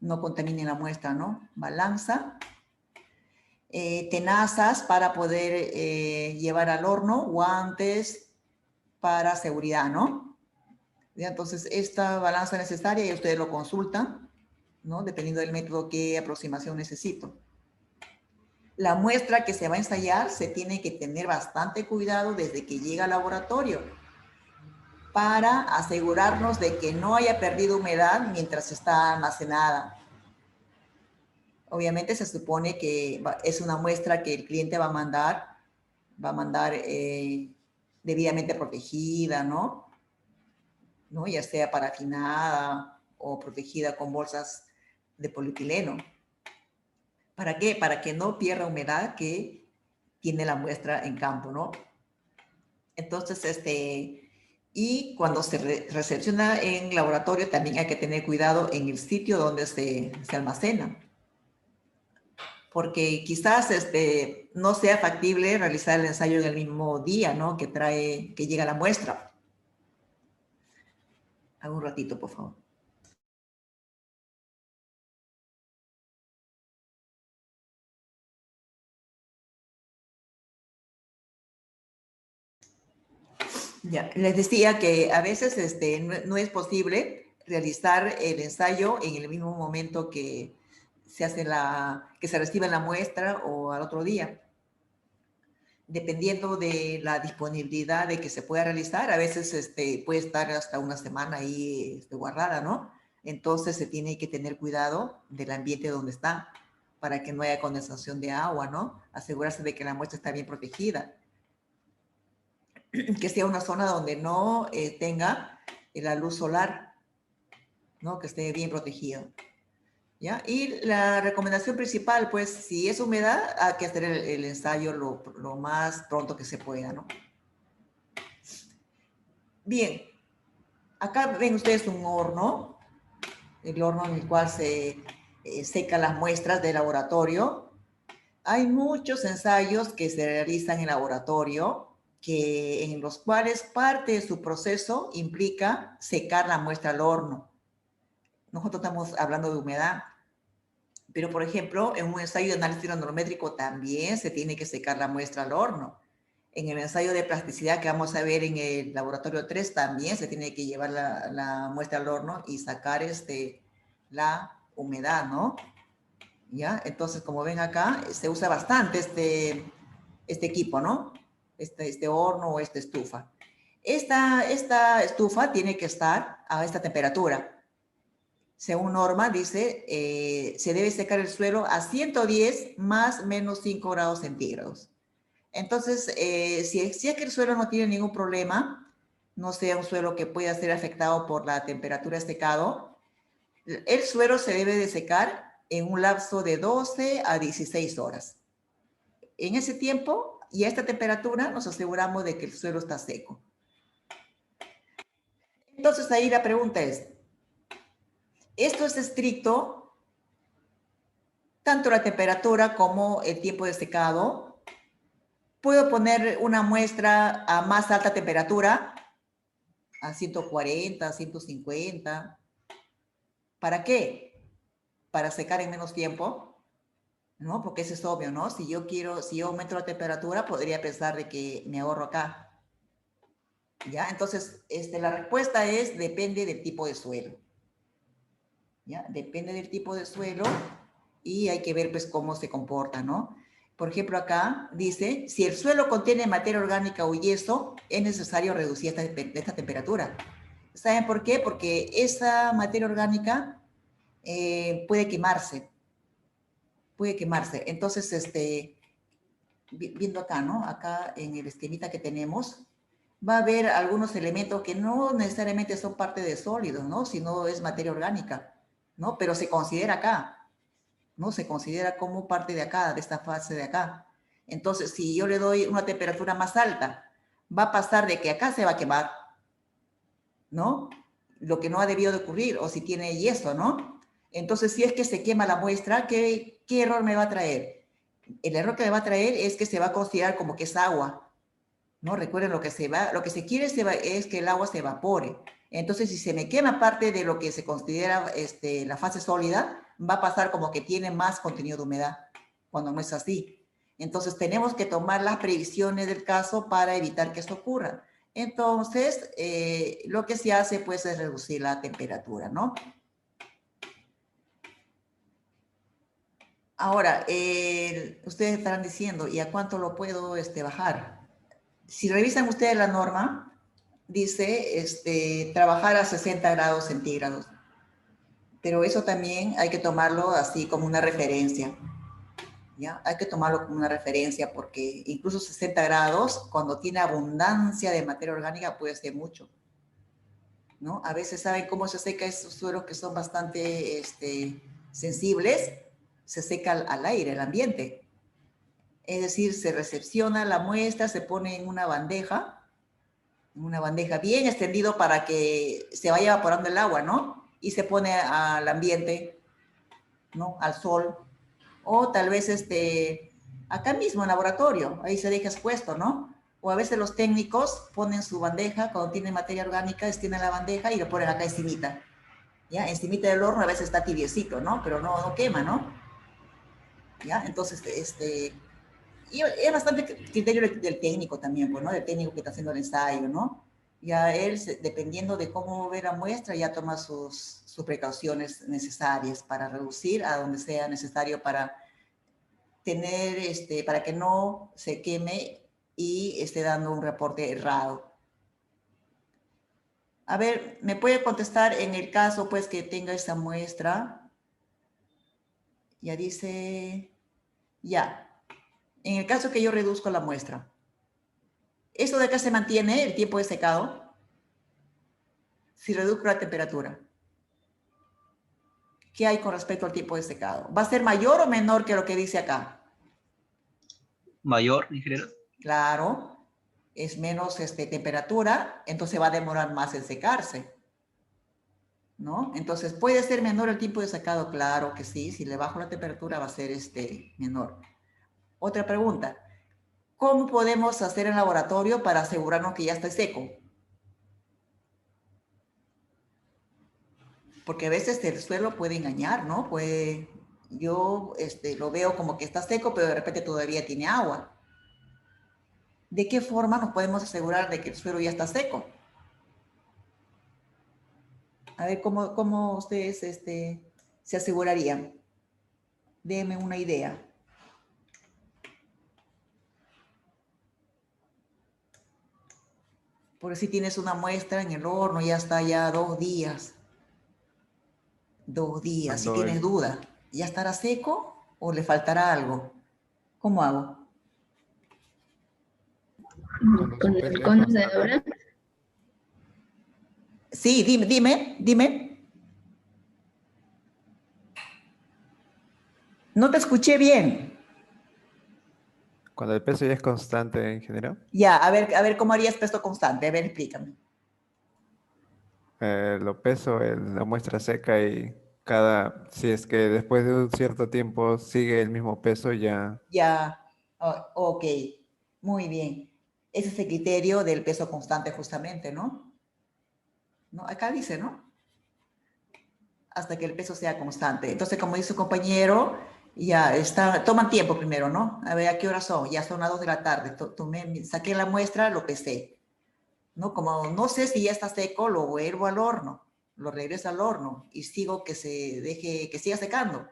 no contaminen la muestra, ¿no? Balanza. Tenazas para poder llevar al horno, guantes para seguridad, ¿no? ¿Ya? Entonces, esta balanza necesaria y ustedes lo consultan, ¿no? Dependiendo del método, qué aproximación necesito. La muestra que se va a ensayar se tiene que tener bastante cuidado desde que llega al laboratorio para asegurarnos de que no haya perdido humedad mientras está almacenada. Obviamente se supone que es una muestra que el cliente va a mandar va a mandar debidamente protegida, ¿no? Ya sea parafinada o protegida con bolsas de polietileno. ¿Para qué? Para que no pierda humedad que tiene la muestra en campo, ¿no? Entonces, y cuando se recepciona en laboratorio, también hay que tener cuidado en el sitio donde se almacena. Porque quizás no sea factible realizar el ensayo en el mismo día, ¿no? Que llega la muestra. Hago un ratito, por favor. Ya, les decía que a veces no es posible realizar el ensayo en el mismo momento que que se recibe la muestra o al otro día. Dependiendo de la disponibilidad de que se pueda realizar, a veces puede estar hasta una semana ahí guardada, ¿no? Entonces se tiene que tener cuidado del ambiente donde está para que no haya condensación de agua, ¿no? Asegurarse de que la muestra está bien protegida. Que sea una zona donde no tenga la luz solar, ¿no? Que esté bien protegido. ¿Ya? Y la recomendación principal, pues, si es humedad, hay que hacer el ensayo lo más pronto que se pueda, ¿no? Bien, acá ven ustedes un horno, el horno en el cual se secan las muestras de laboratorio. Hay muchos ensayos que se realizan en laboratorio, en los cuales parte de su proceso implica secar la muestra al horno. Nosotros estamos hablando de humedad, pero por ejemplo, en un ensayo de análisis granulométrico también se tiene que secar la muestra al horno. En el ensayo de plasticidad que vamos a ver en el laboratorio 3 también se tiene que llevar la muestra al horno y sacar la humedad, ¿no? ¿Ya? Entonces, como ven acá, se usa bastante este equipo, ¿no? Este horno o esta estufa. Esta estufa tiene que estar a esta temperatura. Según norma, dice, se debe secar el suelo a 110 más menos 5 grados centígrados. Entonces, si es que el suelo no tiene ningún problema, no sea un suelo que pueda ser afectado por la temperatura de secado, el suelo se debe de secar en un lapso de 12 a 16 horas. En ese tiempo y a esta temperatura nos aseguramos de que el suelo está seco. Entonces ahí la pregunta es, ¿esto es estricto? Tanto la temperatura como el tiempo de secado. ¿Puedo poner una muestra a más alta temperatura? A 140, 150. ¿Para qué? Para secar en menos tiempo, ¿no? Porque eso es obvio, ¿no? Si yo aumento la temperatura, podría pensar de que me ahorro acá. ¿Ya? Entonces, la respuesta es, depende del tipo de suelo. ¿Ya? Depende del tipo de suelo y hay que ver, pues, cómo se comporta, ¿no? Por ejemplo, acá dice, si el suelo contiene materia orgánica o yeso, es necesario reducir esta temperatura. ¿Saben por qué? Porque esa materia orgánica puede quemarse. Puede quemarse. Entonces, viendo acá, ¿no? Acá en el esquemita que tenemos, va a haber algunos elementos que no necesariamente son parte de sólidos, ¿no? Sino es materia orgánica, ¿no? Pero se considera acá, ¿no? Se considera como parte de acá, de esta fase de acá. Entonces, si yo le doy una temperatura más alta, va a pasar de que acá se va a quemar, ¿no? Lo que no ha debido de ocurrir, o si tiene yeso, ¿no? Entonces, si es que se quema la muestra, ¿qué error me va a traer? El error que me va a traer es que se va a considerar como que es agua, ¿no? Recuerden, lo que se quiere es que el agua se evapore. Entonces, si se me quema parte de lo que se considera la fase sólida, va a pasar como que tiene más contenido de humedad, cuando no es así. Entonces, tenemos que tomar las previsiones del caso para evitar que esto ocurra. Entonces, lo que se hace, pues, es reducir la temperatura, ¿no? Ahora, ustedes estarán diciendo, ¿y a cuánto lo puedo bajar? Si revisan ustedes la norma, dice trabajar a 60 grados centígrados. Pero eso también hay que tomarlo así como una referencia. ¿ya? Hay que tomarlo como una referencia porque incluso 60 grados, cuando tiene abundancia de materia orgánica, puede ser mucho, ¿no? A veces saben cómo se seca esos suelos que son bastante sensibles, se seca al aire, al ambiente. Es decir, se recepciona la muestra, se pone en una bandeja bien extendido para que se vaya evaporando el agua, ¿no? Y se pone al ambiente, ¿no? Al sol. O tal vez acá mismo en laboratorio, ahí se deja expuesto, ¿no? O a veces los técnicos ponen su bandeja, cuando tienen materia orgánica, extienden la bandeja y lo ponen acá encimita. ¿Ya? Encimita del horno a veces está tibiecito, ¿no? Pero no quema, ¿no? ¿Ya? Entonces, y es bastante criterio del técnico también, pues, ¿no? Del técnico que está haciendo el ensayo, ¿no? Ya él, dependiendo de cómo ve la muestra, ya toma sus precauciones necesarias para reducir a donde sea necesario para tener, para que no se queme y esté dando un reporte errado. A ver, ¿me puede contestar en el caso, pues, que tenga esa muestra? Ya dice, ya. En el caso que yo reduzco la muestra, ¿eso de acá se mantiene el tiempo de secado? Si reduzco la temperatura. ¿Qué hay con respecto al tiempo de secado? ¿Va a ser mayor o menor que lo que dice acá? Mayor, ingeniero. Claro, es menos temperatura, entonces va a demorar más en secarse, ¿no? Entonces, ¿puede ser menor el tiempo de secado? Claro que sí, si le bajo la temperatura va a ser menor. Otra pregunta, ¿cómo podemos hacer en laboratorio para asegurarnos que ya está seco? Porque a veces el suelo puede engañar, ¿no? Yo lo veo como que está seco, pero de repente todavía tiene agua. ¿De qué forma nos podemos asegurar de que el suelo ya está seco? A ver, ¿cómo ustedes se asegurarían? Denme una idea. Porque si tienes una muestra en el horno, ya está ya 2 días. 2 días. Si Cuando tienes el, duda, ¿ya estará seco o le faltará algo? ¿Cómo hago? cuando Con su peso el ya es constante, conocedor. Sí, dime. No te escuché bien. cuando el peso ya es constante, ingeniero, Ya, a ver cómo harías peso constante. A ver, explícame. lo peso en la muestra seca y si es que después de un cierto tiempo sigue el mismo peso, ya Ya, ok, muy bien. Ese es el criterio del peso constante justamente, ¿no? ¿No? Acá dice, ¿no? Hasta que el peso sea constante. Entonces, como dice su compañero, ya está, toman tiempo primero, ¿no? A ver, ¿a qué hora son? Ya son las 2 de la tarde. Saqué la muestra, lo pesé, ¿no? Como no sé si ya está seco, lo vuelvo al horno, lo regreso al horno y sigo que que siga secando.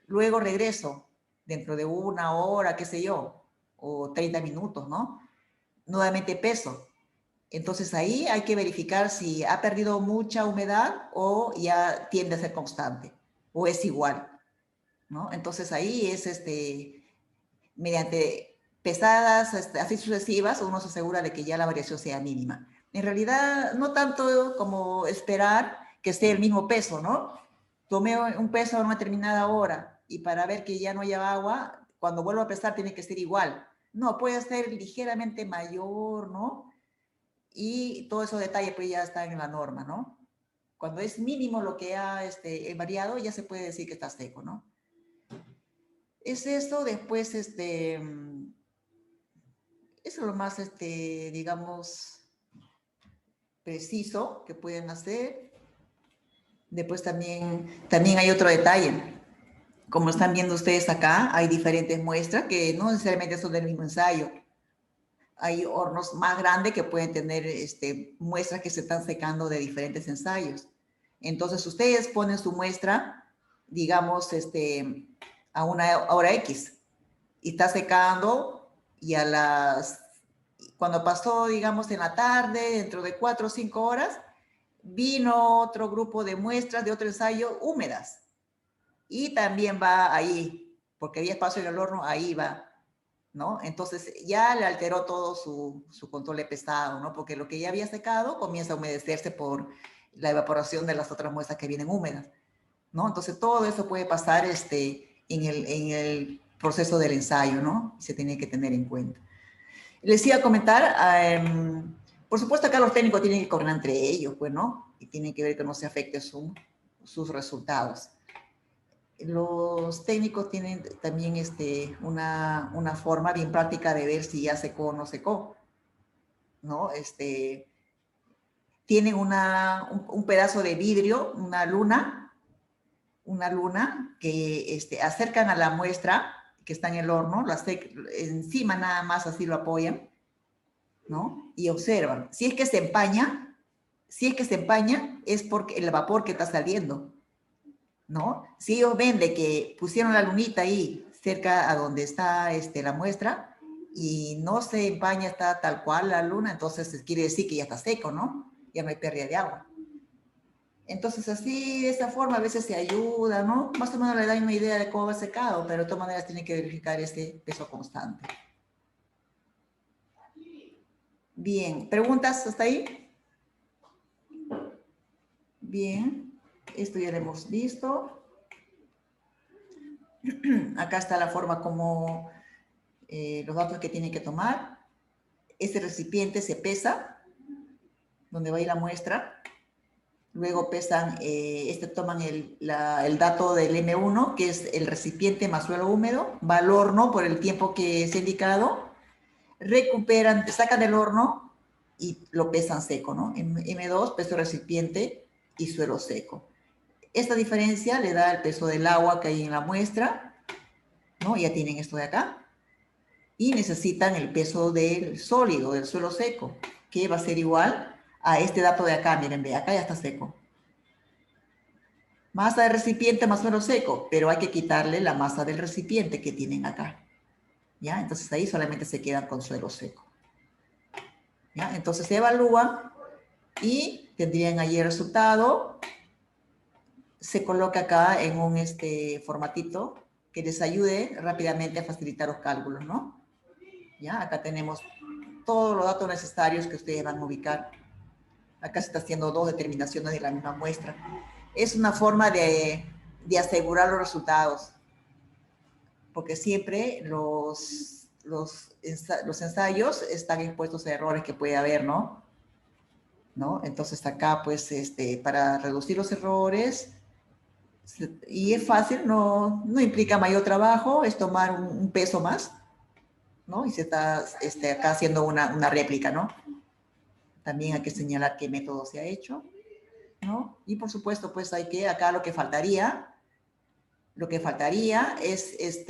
Luego regreso dentro de 1 hora, qué sé yo, o 30 minutos, ¿no? Nuevamente peso. Entonces ahí hay que verificar si ha perdido mucha humedad o ya tiende a ser constante o es igual, ¿no? Entonces ahí es mediante pesadas así sucesivas uno se asegura de que ya la variación sea mínima. En realidad no tanto como esperar que esté el mismo peso, ¿no? Tomé un peso a una determinada hora y para ver que ya no lleva agua, cuando vuelvo a pesar tiene que ser igual. No, puede ser ligeramente mayor, ¿no? Y todos esos detalles pues ya están en la norma, ¿no? Cuando es mínimo lo que ha variado, ya se puede decir que está seco, ¿no? Es eso, después, eso es lo más, digamos, preciso que pueden hacer. Después también hay otro detalle. Como están viendo ustedes acá, hay diferentes muestras que no necesariamente son del mismo ensayo. Hay hornos más grandes que pueden tener muestras que se están secando de diferentes ensayos. Entonces, ustedes ponen su muestra, digamos, a una hora X y está secando y cuando pasó, digamos, en la tarde, dentro de 4 o 5 horas, vino otro grupo de muestras de otro ensayo húmedas y también va ahí porque había espacio en el horno, ahí va, ¿no? Entonces ya le alteró todo su control de pesado, ¿no? Porque lo que ya había secado comienza a humedecerse por la evaporación de las otras muestras que vienen húmedas, ¿no? Entonces todo eso puede pasar en el proceso del ensayo, ¿no? Se tiene que tener en cuenta. Les iba a comentar, por supuesto acá los técnicos tienen que coordinar entre ellos, pues, ¿no? Y tienen que ver que no se afecte sus resultados. Los técnicos tienen también una forma bien práctica de ver si ya secó o no secó, ¿no? Tienen un pedazo de vidrio, una luna que acercan a la muestra que está en el horno, encima nada más así lo apoyan, ¿no? Y observan. Si es que se empaña, es porque el vapor que está saliendo, ¿no? Si ellos ven de que pusieron la lunita ahí cerca a donde está la muestra y no se empaña, está tal cual la luna, entonces quiere decir que ya está seco, ¿no? Ya no hay pérdida de agua. Entonces así, de esa forma a veces se ayuda, ¿no? Más o menos le da una idea de cómo va secado, pero de todas maneras tiene que verificar ese peso constante. Bien, ¿preguntas hasta ahí? Bien, esto ya lo hemos visto. Acá está la forma como los datos que tiene que tomar. Este recipiente se pesa, donde va a ir la muestra. Luego pesan, toman el dato del M1, que es el recipiente más suelo húmedo, va al horno por el tiempo que se ha indicado, recuperan, sacan del horno y lo pesan seco, ¿no? M2, peso recipiente y suelo seco. Esta diferencia le da el peso del agua que hay en la muestra, ¿no? Ya tienen esto de acá. Y necesitan el peso del sólido, del suelo seco, que va a ser igual a este dato de acá. Miren, ve, acá ya está seco. Masa del recipiente más suelo seco, pero hay que quitarle la masa del recipiente que tienen acá. ¿Ya? Entonces ahí solamente se quedan con suelo seco. ¿Ya? Entonces se evalúa y tendrían ahí el resultado. Se coloca acá en un formatito que les ayude rápidamente a facilitar los cálculos, ¿no? ¿Ya? Acá tenemos todos los datos necesarios que ustedes van a ubicar. Acá se está haciendo 2 determinaciones de la misma muestra. Es una forma de asegurar los resultados, porque siempre los ensayos están expuestos a errores que puede haber, ¿no? Entonces acá, pues, para reducir los errores, y es fácil, no implica mayor trabajo, es tomar un peso más, ¿no? Y se está acá haciendo una réplica, ¿no? También hay que señalar qué método se ha hecho, ¿no? Y por supuesto, pues acá lo que faltaría es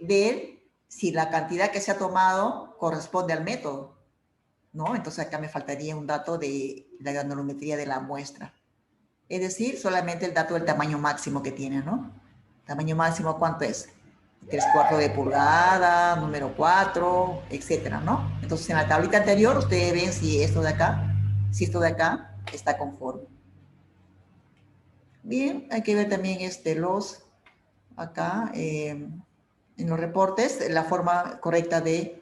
ver si la cantidad que se ha tomado corresponde al método, ¿no? Entonces acá me faltaría un dato de la granulometría de la muestra. Es decir, solamente el dato del tamaño máximo que tiene, ¿no? Tamaño máximo, ¿cuánto es? 3/4 de pulgada, número 4, etcétera, ¿no? Entonces en la tablita anterior ustedes ven si esto de acá está conforme. Bien, hay que ver también acá en los reportes, la forma correcta de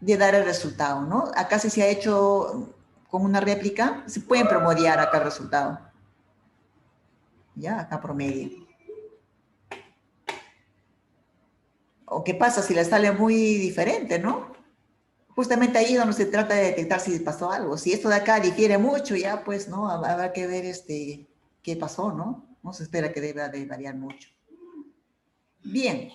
dar el resultado, ¿no? Acá si se ha hecho con una réplica, se pueden promediar acá el resultado. Ya, acá promedio. ¿O qué pasa si le sale muy diferente, no? Justamente ahí es donde se trata de detectar si pasó algo. Si esto de acá difiere mucho, ya pues, ¿no? Habrá que ver qué pasó, ¿no? No se espera que deba de variar mucho. Bien.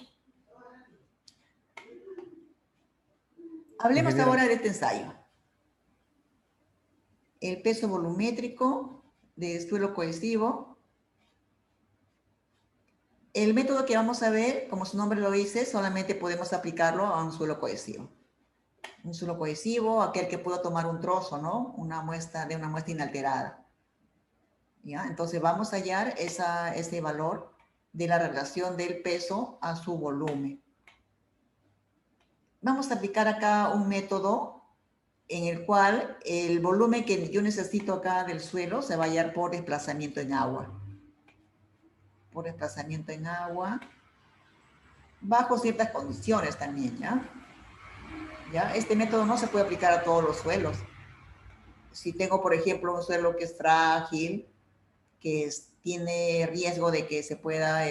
Hablemos Ingeniero. ahora de este ensayo. El peso volumétrico de suelo cohesivo. El método que vamos a ver, como su nombre lo dice, solamente podemos aplicarlo a un suelo cohesivo. Un suelo cohesivo, aquel que pueda tomar un trozo, ¿no? Una muestra inalterada. ¿Ya? Entonces vamos a hallar ese valor de la relación del peso a su volumen. Vamos a aplicar acá un método en el cual el volumen que yo necesito acá del suelo se va a hallar por desplazamiento en agua. Por desplazamiento en agua. bajo ciertas condiciones también, ¿ya? ¿Ya? Este método no se puede aplicar a todos los suelos. Si tengo, por ejemplo, un suelo que es frágil, tiene riesgo de que se pueda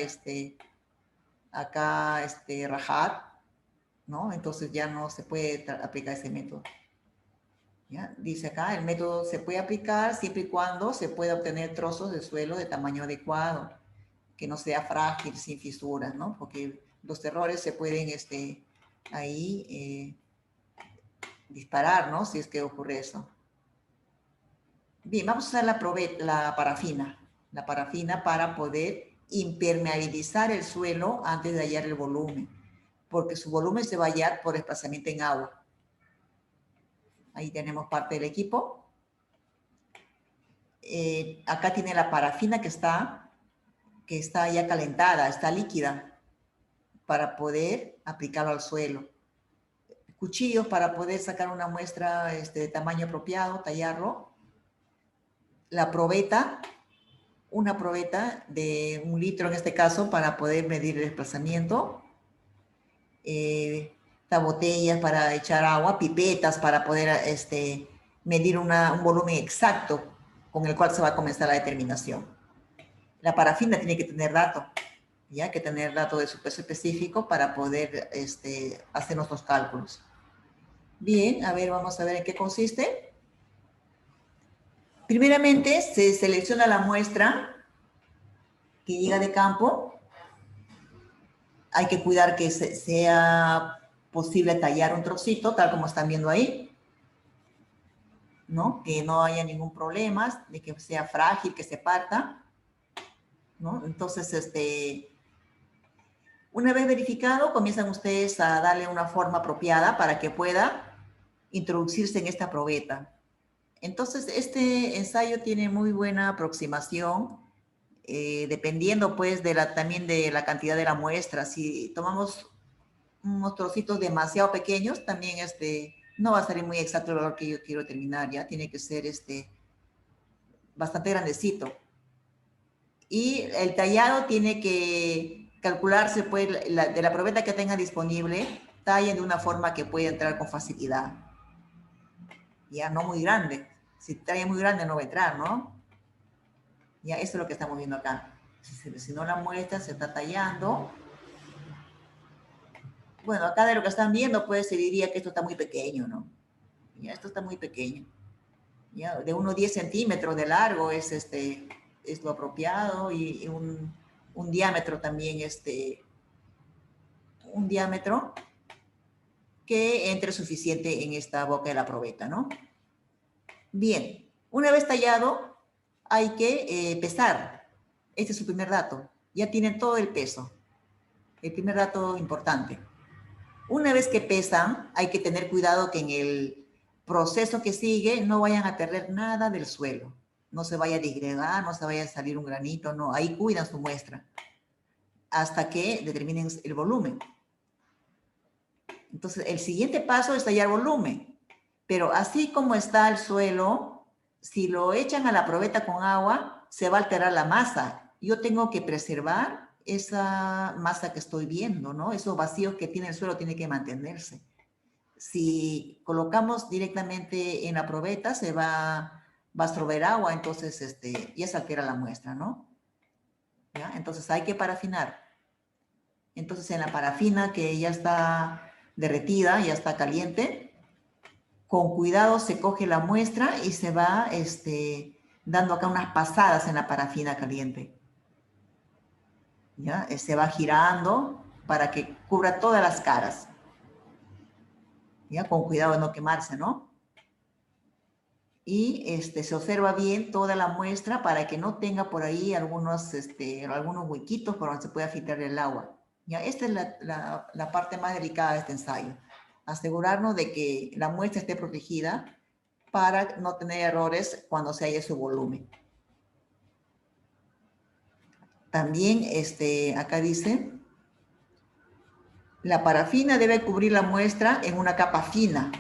acá rajar, ¿no? Entonces ya no se puede aplicar ese método. ¿Ya? Dice acá, el método se puede aplicar siempre y cuando se pueda obtener trozos de suelo de tamaño adecuado, que no sea frágil, sin fisuras, ¿no? Porque los errores se pueden ahí disparar, ¿no? Si es que ocurre eso. Bien, vamos a usar la parafina para poder impermeabilizar el suelo antes de hallar el volumen, porque su volumen se va a hallar por desplazamiento en agua. Ahí tenemos parte del equipo. Acá tiene la parafina que está ya calentada, está líquida, para poder aplicarlo al suelo. Cuchillos para poder sacar una muestra de tamaño apropiado, tallarlo. La probeta, una probeta de 1 litro en este caso para poder medir el desplazamiento. Botellas para echar agua, pipetas para poder medir un volumen exacto con el cual se va a comenzar la determinación. La parafina tiene que tener dato, ya que tener dato de su peso específico para poder hacer nuestros cálculos. Bien, a ver, vamos a ver en qué consiste. Primeramente, se selecciona la muestra que llega de campo. Hay que cuidar que sea posible tallar un trocito, tal como están viendo ahí, ¿no? Que no haya ningún problema, de que sea frágil, que se parta, ¿no? Entonces, una vez verificado, comienzan ustedes a darle una forma apropiada para que pueda introducirse en esta probeta. Entonces, este ensayo tiene muy buena aproximación, dependiendo pues también de la cantidad de la muestra. Si tomamos unos trocitos demasiado pequeños, también no va a salir muy exacto el valor que yo quiero determinar, ya tiene que ser bastante grandecito. Y el tallado tiene que calcularse pues de la probeta que tenga disponible, tallen de una forma que pueda entrar con facilidad. Ya no muy grande. Si talla muy grande no va a entrar, ¿no? Ya eso es lo que estamos viendo acá. Si no la muestra se está tallando. Bueno, acá de lo que están viendo, pues se diría que esto está muy pequeño, ¿no? Ya, esto está muy pequeño. Ya, de unos 10 centímetros de largo es lo apropiado y un diámetro también, un diámetro que entre suficiente en esta boca de la probeta, ¿no? Bien, una vez tallado, hay que pesar. Este es su primer dato. Ya tienen todo el peso. El primer dato importante. Una vez que pesan, hay que tener cuidado que en el proceso que sigue no vayan a perder nada del suelo. No se vaya a disgregar, no se vaya a salir un granito, no. Ahí cuidan su muestra hasta que determinen el volumen. Entonces, el siguiente paso es tallar volumen. Pero así como está el suelo, si lo echan a la probeta con agua, se va a alterar la masa. Yo tengo que preservar esa masa que estoy viendo, ¿no? Esos vacíos que tiene el suelo tienen que mantenerse. Si colocamos directamente en la probeta, se va a absorber agua, entonces ya se altera la muestra, ¿no? ¿Ya? Entonces hay que parafinar. Entonces en la parafina que ya está derretida, ya está caliente, con cuidado se coge la muestra y se va dando acá unas pasadas en la parafina caliente. ¿Ya? Se va girando para que cubra todas las caras. ¿Ya? Con cuidado de no quemarse, ¿no? Y se observa bien toda la muestra para que no tenga por ahí algunos huequitos por donde se pueda filtrar el agua. ¿Ya? Esta es la parte más delicada de este ensayo. Asegurarnos de que la muestra esté protegida para no tener errores cuando se halle su volumen. También acá dice, la parafina debe cubrir la muestra en una capa fina.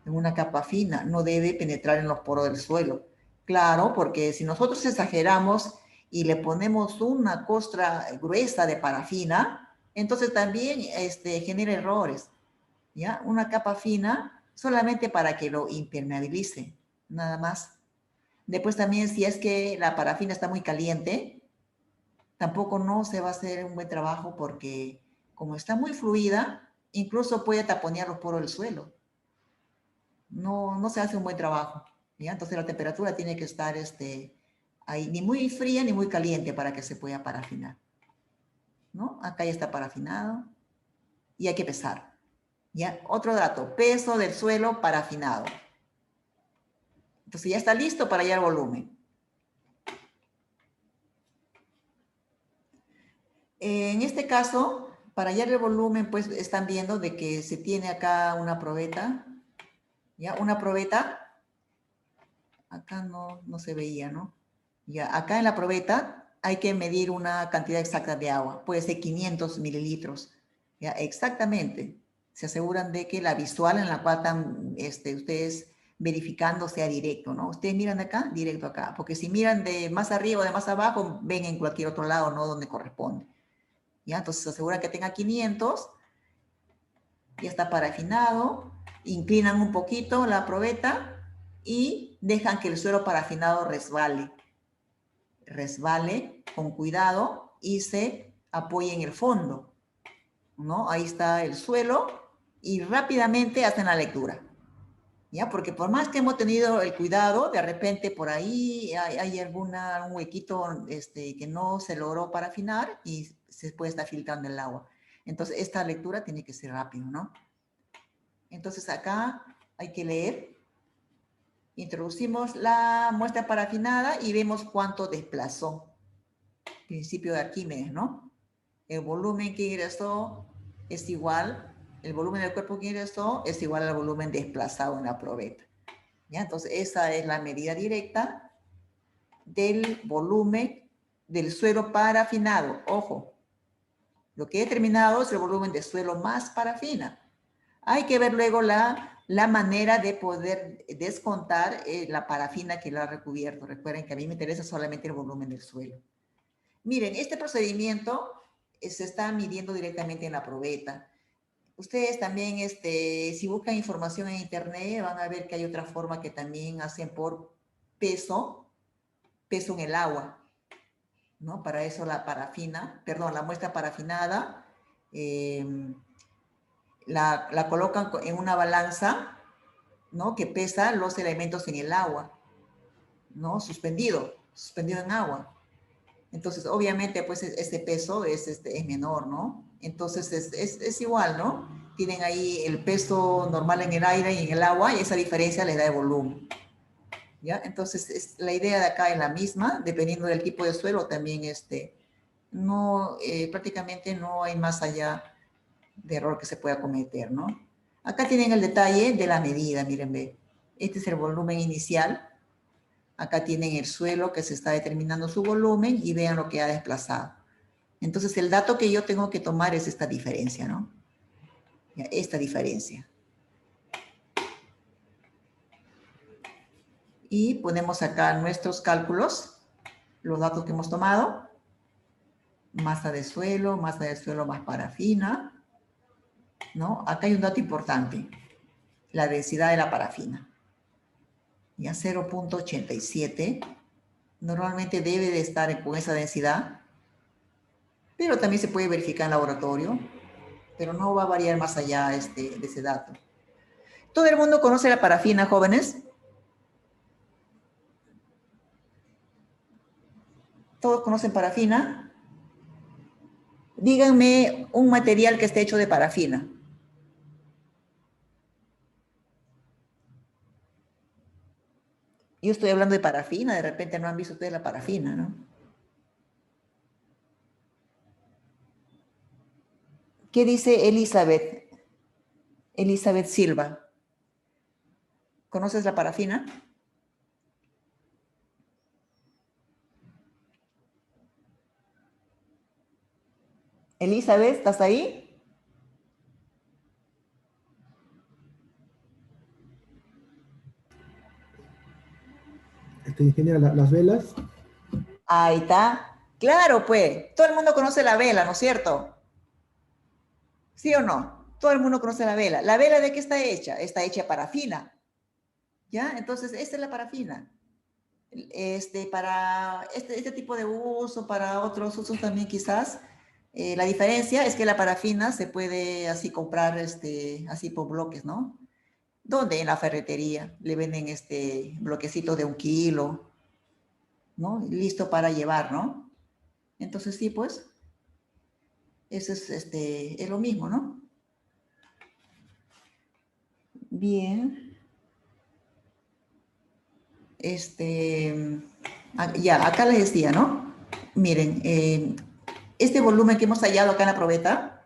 En una capa fina, no debe penetrar en los poros del suelo. Claro, porque si nosotros exageramos y le ponemos una costra gruesa de parafina, Entonces también genera errores, ¿ya? Una capa fina solamente para que lo impermeabilice, nada más. Después también si es que la parafina está muy caliente, tampoco no se va a hacer un buen trabajo porque como está muy fluida, incluso puede taponear los poros del suelo. No se hace un buen trabajo, ¿ya? Entonces la temperatura tiene que estar ahí, ni muy fría ni muy caliente para que se pueda parafinar, ¿no? Acá ya está parafinado y hay que pesar, ¿ya? Otro dato, peso del suelo parafinado. Entonces ya está listo para hallar volumen. En este caso, para hallar el volumen, pues están viendo de que se tiene acá una probeta, ¿ya? Una probeta, acá no se veía, ¿no? Ya, acá en la probeta hay que medir una cantidad exacta de agua, puede ser 500 mililitros, ¿ya? Exactamente. Se aseguran de que la visual en la cual están ustedes verificando sea directo, ¿no? Ustedes miran de acá, directo acá, porque si miran de más arriba o de más abajo, ven en cualquier otro lado, no donde corresponde. ¿Ya? Entonces se asegura que tenga 500, ya está parafinado, inclinan un poquito la probeta y dejan que el suelo parafinado resbale con cuidado y se apoye en el fondo, ¿no? Ahí está el suelo y rápidamente hacen la lectura, ¿ya? Porque por más que hemos tenido el cuidado, de repente por ahí hay un huequito que no se logró parafinar y se puede estar filtrando el agua. Entonces, esta lectura tiene que ser rápido, ¿no? Entonces, acá hay que leer. Introducimos la muestra parafinada y vemos cuánto desplazó. Principio de Arquímedes, ¿no? El volumen que ingresó es igual, el volumen del cuerpo que ingresó es igual al volumen desplazado en la probeta. ¿Ya? Entonces, esa es la medida directa del volumen del suelo parafinado. Ojo, lo que he determinado es el volumen de suelo más parafina. Hay que ver luego la manera de poder descontar la parafina que lo ha recubierto. Recuerden que a mí me interesa solamente el volumen del suelo. Miren, este procedimiento se está midiendo directamente en la probeta. Ustedes también, si buscan información en internet, van a ver que hay otra forma que también hacen por peso en el agua, ¿no? Para eso la parafina, perdón, la muestra parafinada, la colocan en una balanza, ¿no? Que pesa los elementos en el agua, ¿no? Suspendido en agua. Entonces, obviamente, pues este peso es menor, ¿no? Entonces, es igual, ¿no? Tienen ahí el peso normal en el aire y en el agua y esa diferencia les da el volumen, ¿ya? Entonces, la idea de acá es la misma, dependiendo del tipo de suelo también, prácticamente no hay más allá de error que se pueda cometer, ¿no? Acá tienen el detalle de la medida, miren, ve. Este es el volumen inicial. Acá tienen el suelo que se está determinando su volumen y vean lo que ha desplazado. Entonces, el dato que yo tengo que tomar es esta diferencia, ¿no? Esta diferencia. Y ponemos acá nuestros cálculos, los datos que hemos tomado. Masa de suelo más parafina, ¿no? Acá hay un dato importante, la densidad de la parafina. Ya 0.87. Normalmente debe de estar con esa densidad, pero también se puede verificar en laboratorio, pero no va a variar más allá de ese dato. ¿Todo el mundo conoce la parafina, jóvenes? ¿Todos conocen parafina? Díganme un material que esté hecho de parafina. Yo estoy hablando de parafina, de repente no han visto ustedes la parafina, ¿no? ¿Qué dice Elizabeth? Elizabeth Silva. ¿Conoces la parafina? Elizabeth, ¿estás ahí? Ingeniera, las velas. Ahí está. Claro, pues. Todo el mundo conoce la vela, ¿no es cierto? ¿Sí o no? Todo el mundo conoce la vela. ¿La vela de qué está hecha? Está hecha de parafina. ¿Ya? Entonces, esta es la parafina. Para este tipo de uso, para otros usos también quizás, la diferencia es que la parafina se puede así comprar así por bloques, ¿no? ¿Dónde? En la ferretería. Le venden bloquecito de 1 kilo, ¿no? Listo para llevar, ¿no? Entonces sí, pues, eso es lo mismo, ¿no? Bien. Ya, acá les decía, ¿no? Miren, este volumen que hemos hallado acá en la probeta,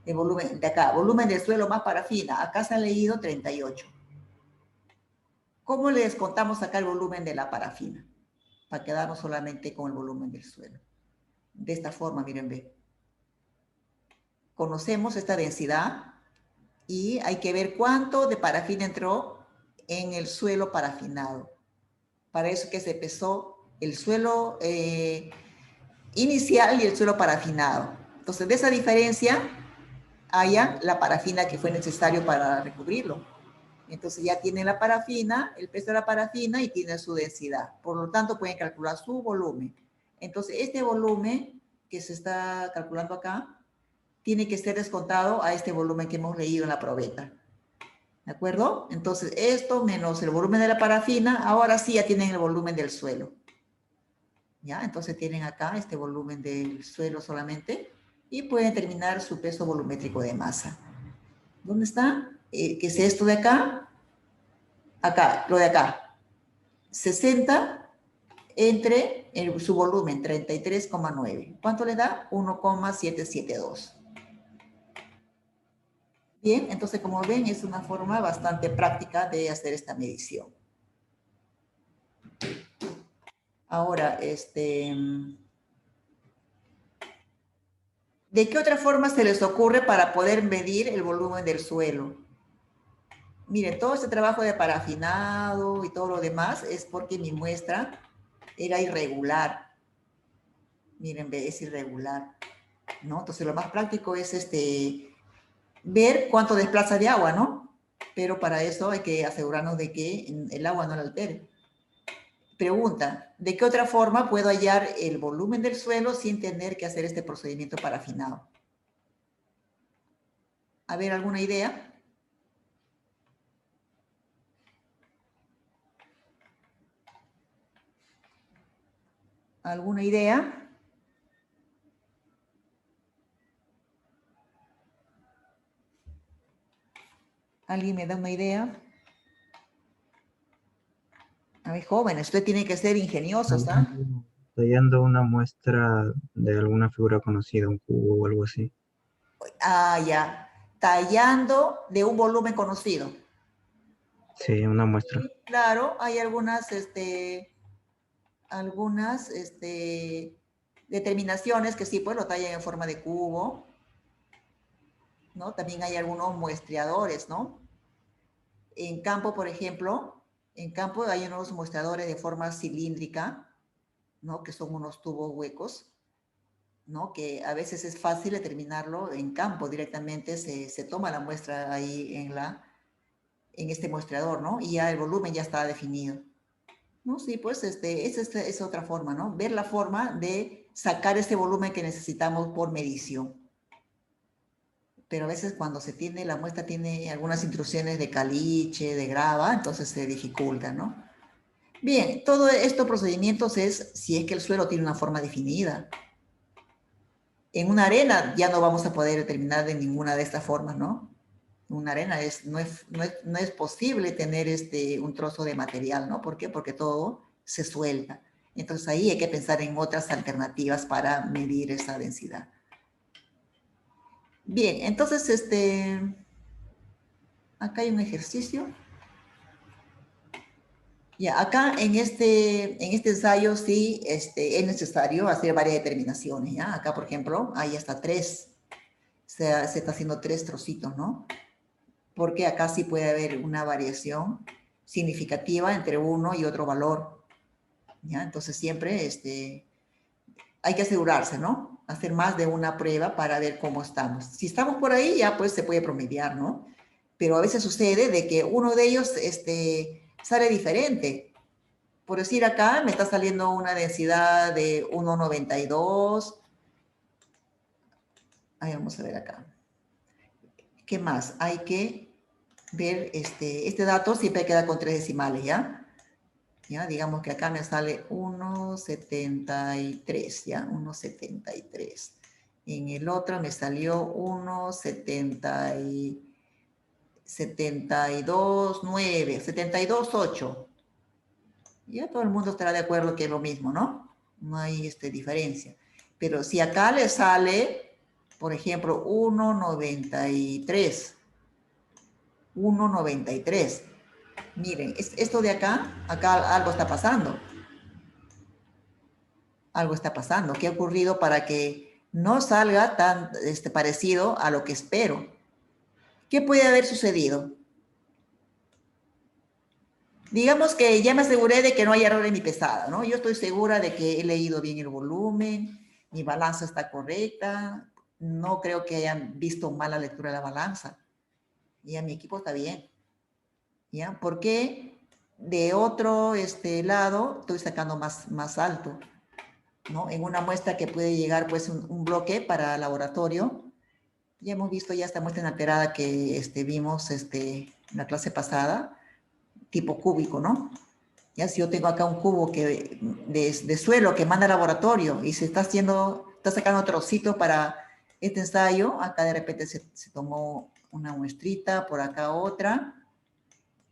el volumen de acá, volumen del suelo más parafina, acá se ha leído 38. ¿Cómo le descontamos acá el volumen de la parafina? Para quedarnos solamente con el volumen del suelo. De esta forma, miren, ve. Conocemos esta densidad y hay que ver cuánto de parafina entró en el suelo parafinado. Para eso que se pesó el suelo inicial y el suelo parafinado. Entonces, de esa diferencia, haya la parafina que fue necesario para recubrirlo. Entonces ya tienen la parafina, el peso de la parafina y tiene su densidad. Por lo tanto, pueden calcular su volumen. Entonces, este volumen que se está calculando acá, tiene que ser descontado a este volumen que hemos leído en la probeta. ¿De acuerdo? Entonces, esto menos el volumen de la parafina, ahora sí ya tienen el volumen del suelo. ¿Ya? Entonces tienen acá este volumen del suelo solamente y pueden determinar su peso volumétrico de masa. ¿Dónde está? ¿Qué es esto de acá? Acá, lo de acá. 60 entre su volumen, 33,9. ¿Cuánto le da? 1,772. Bien, entonces como ven es una forma bastante práctica de hacer esta medición. Ahora, ¿de qué otra forma se les ocurre para poder medir el volumen del suelo? Miren, todo este trabajo de parafinado y todo lo demás es porque mi muestra era irregular. Miren, es irregular, ¿no? Entonces lo más práctico es ver cuánto desplaza de agua, ¿no? Pero para eso hay que asegurarnos de que el agua no la altere. Pregunta, ¿de qué otra forma puedo hallar el volumen del suelo sin tener que hacer este procedimiento parafinado? A ver, ¿alguna idea? ¿Alguna idea? ¿Alguien me da una idea? A ver, jóvenes, usted tiene que ser ingeniosos, ¿ah? Tallando una muestra de alguna figura conocida, un cubo o algo así. Ah, ya. Tallando de un volumen conocido. Sí, una muestra. Sí, claro, hay algunas determinaciones que sí, pues lo tallan en forma de cubo, ¿no? También hay algunos muestreadores, ¿no? En campo, por ejemplo, en campo hay unos muestreadores de forma cilíndrica, ¿no? Que son unos tubos huecos, ¿no? Que a veces es fácil determinarlo en campo, directamente se toma la muestra ahí en este muestreador, ¿no? Y ya el volumen ya está definido. ¿No? Sí, pues esa es otra forma, ¿no? Ver la forma de sacar ese volumen que necesitamos por medición. Pero a veces cuando se tiene, la muestra tiene algunas intrusiones de caliche, de grava, entonces se dificulta, ¿no? Bien, todos estos procedimientos es si es que el suelo tiene una forma definida. En una arena ya no vamos a poder determinar de ninguna de estas formas, ¿no? En una arena no es posible tener un trozo de material, ¿no? ¿Por qué? Porque todo se suelta. Entonces ahí hay que pensar en otras alternativas para medir esa densidad. Bien, entonces acá hay un ejercicio. Ya, acá en este ensayo sí es necesario hacer varias determinaciones, ¿ya? Acá, por ejemplo, hay hasta 3. Se está haciendo 3 trocitos, ¿no? Porque acá sí puede haber una variación significativa entre uno y otro valor, ¿ya? Entonces siempre hay que asegurarse, ¿no? Hacer más de una prueba para ver cómo estamos. Si estamos por ahí, ya pues se puede promediar, ¿no? Pero a veces sucede de que uno de ellos sale diferente. Por decir acá, me está saliendo una densidad de 1,92. Ahí vamos a ver acá. ¿Qué más? Hay que ver, este dato siempre queda con 3 decimales, ¿ya? ¿Ya? Digamos que acá me sale 1,73, ¿ya? 1,73. En el otro me salió 1,72,9, 72,8. Ya todo el mundo estará de acuerdo que es lo mismo, ¿no? No hay diferencia. Pero si acá le sale, por ejemplo, 1,93. 1,93. Miren, esto de acá algo está pasando. Algo está pasando. ¿Qué ha ocurrido para que no salga tan parecido a lo que espero? ¿Qué puede haber sucedido? Digamos que ya me aseguré de que no hay error en mi pesada, ¿no? Yo estoy segura de que he leído bien el volumen, mi balanza está correcta, no creo que hayan visto mal la lectura de la balanza. Ya mi equipo está bien. ¿Ya? ¿Por qué de otro lado estoy sacando más alto? ¿No? En una muestra que puede llegar pues un bloque para laboratorio. Ya hemos visto ya esta muestra alterada que vimos en la clase pasada, tipo cúbico, ¿no? Ya si yo tengo acá un cubo que de suelo que manda al laboratorio y se está sacando trocitos para este ensayo, acá de repente se tomó una muestrita, por acá otra,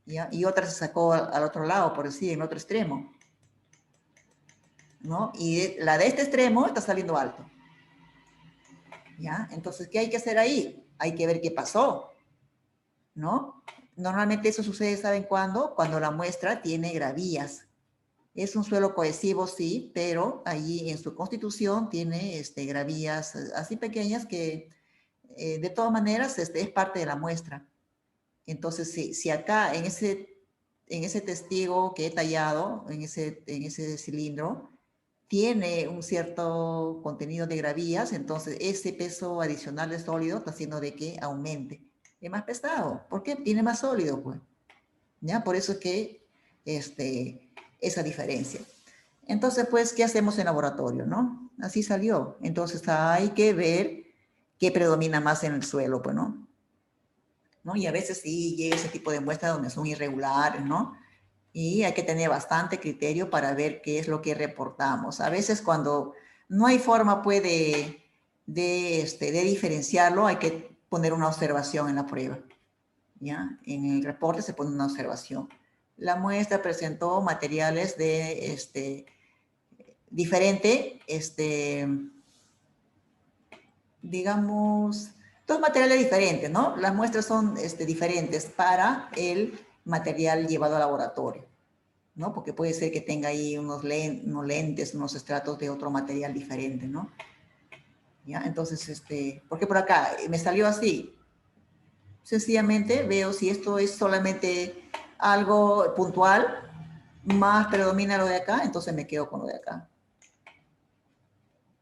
¿ya? Y otra se sacó al otro lado, por decir, en el otro extremo, ¿no? Y la de este extremo está saliendo alto, ¿ya? Entonces, ¿qué hay que hacer ahí? Hay que ver qué pasó, ¿no? Normalmente eso sucede, ¿saben cuándo? Cuando la muestra tiene gravías. Es un suelo cohesivo, sí, pero allí en su constitución tiene gravías así pequeñas que de todas maneras es parte de la muestra. Entonces, si acá en ese testigo que he tallado, en ese cilindro, tiene un cierto contenido de gravías, entonces ese peso adicional de sólido está haciendo de que aumente. Es más pesado. ¿Por qué? Tiene más sólido, pues. ¿Ya? Por eso es que esa diferencia. Entonces, pues, ¿qué hacemos en laboratorio, no? Así salió. Entonces, hay que ver qué predomina más en el suelo, pues, ¿no? Y a veces sí llega ese tipo de muestras donde son irregulares, ¿no? Y hay que tener bastante criterio para ver qué es lo que reportamos. A veces cuando no hay forma, pues, de diferenciarlo, hay que poner una observación en la prueba, ¿ya? En el reporte se pone una observación. La muestra presentó materiales de diferente, digamos, dos materiales diferentes, ¿no? Las muestras son diferentes para el material llevado al laboratorio, ¿no? Porque puede ser que tenga ahí unos lentes, unos estratos de otro material diferente, ¿no? ¿Ya? Entonces, porque por acá me salió así. Sencillamente veo si esto es solamente algo puntual, más predomina lo de acá, entonces me quedo con lo de acá.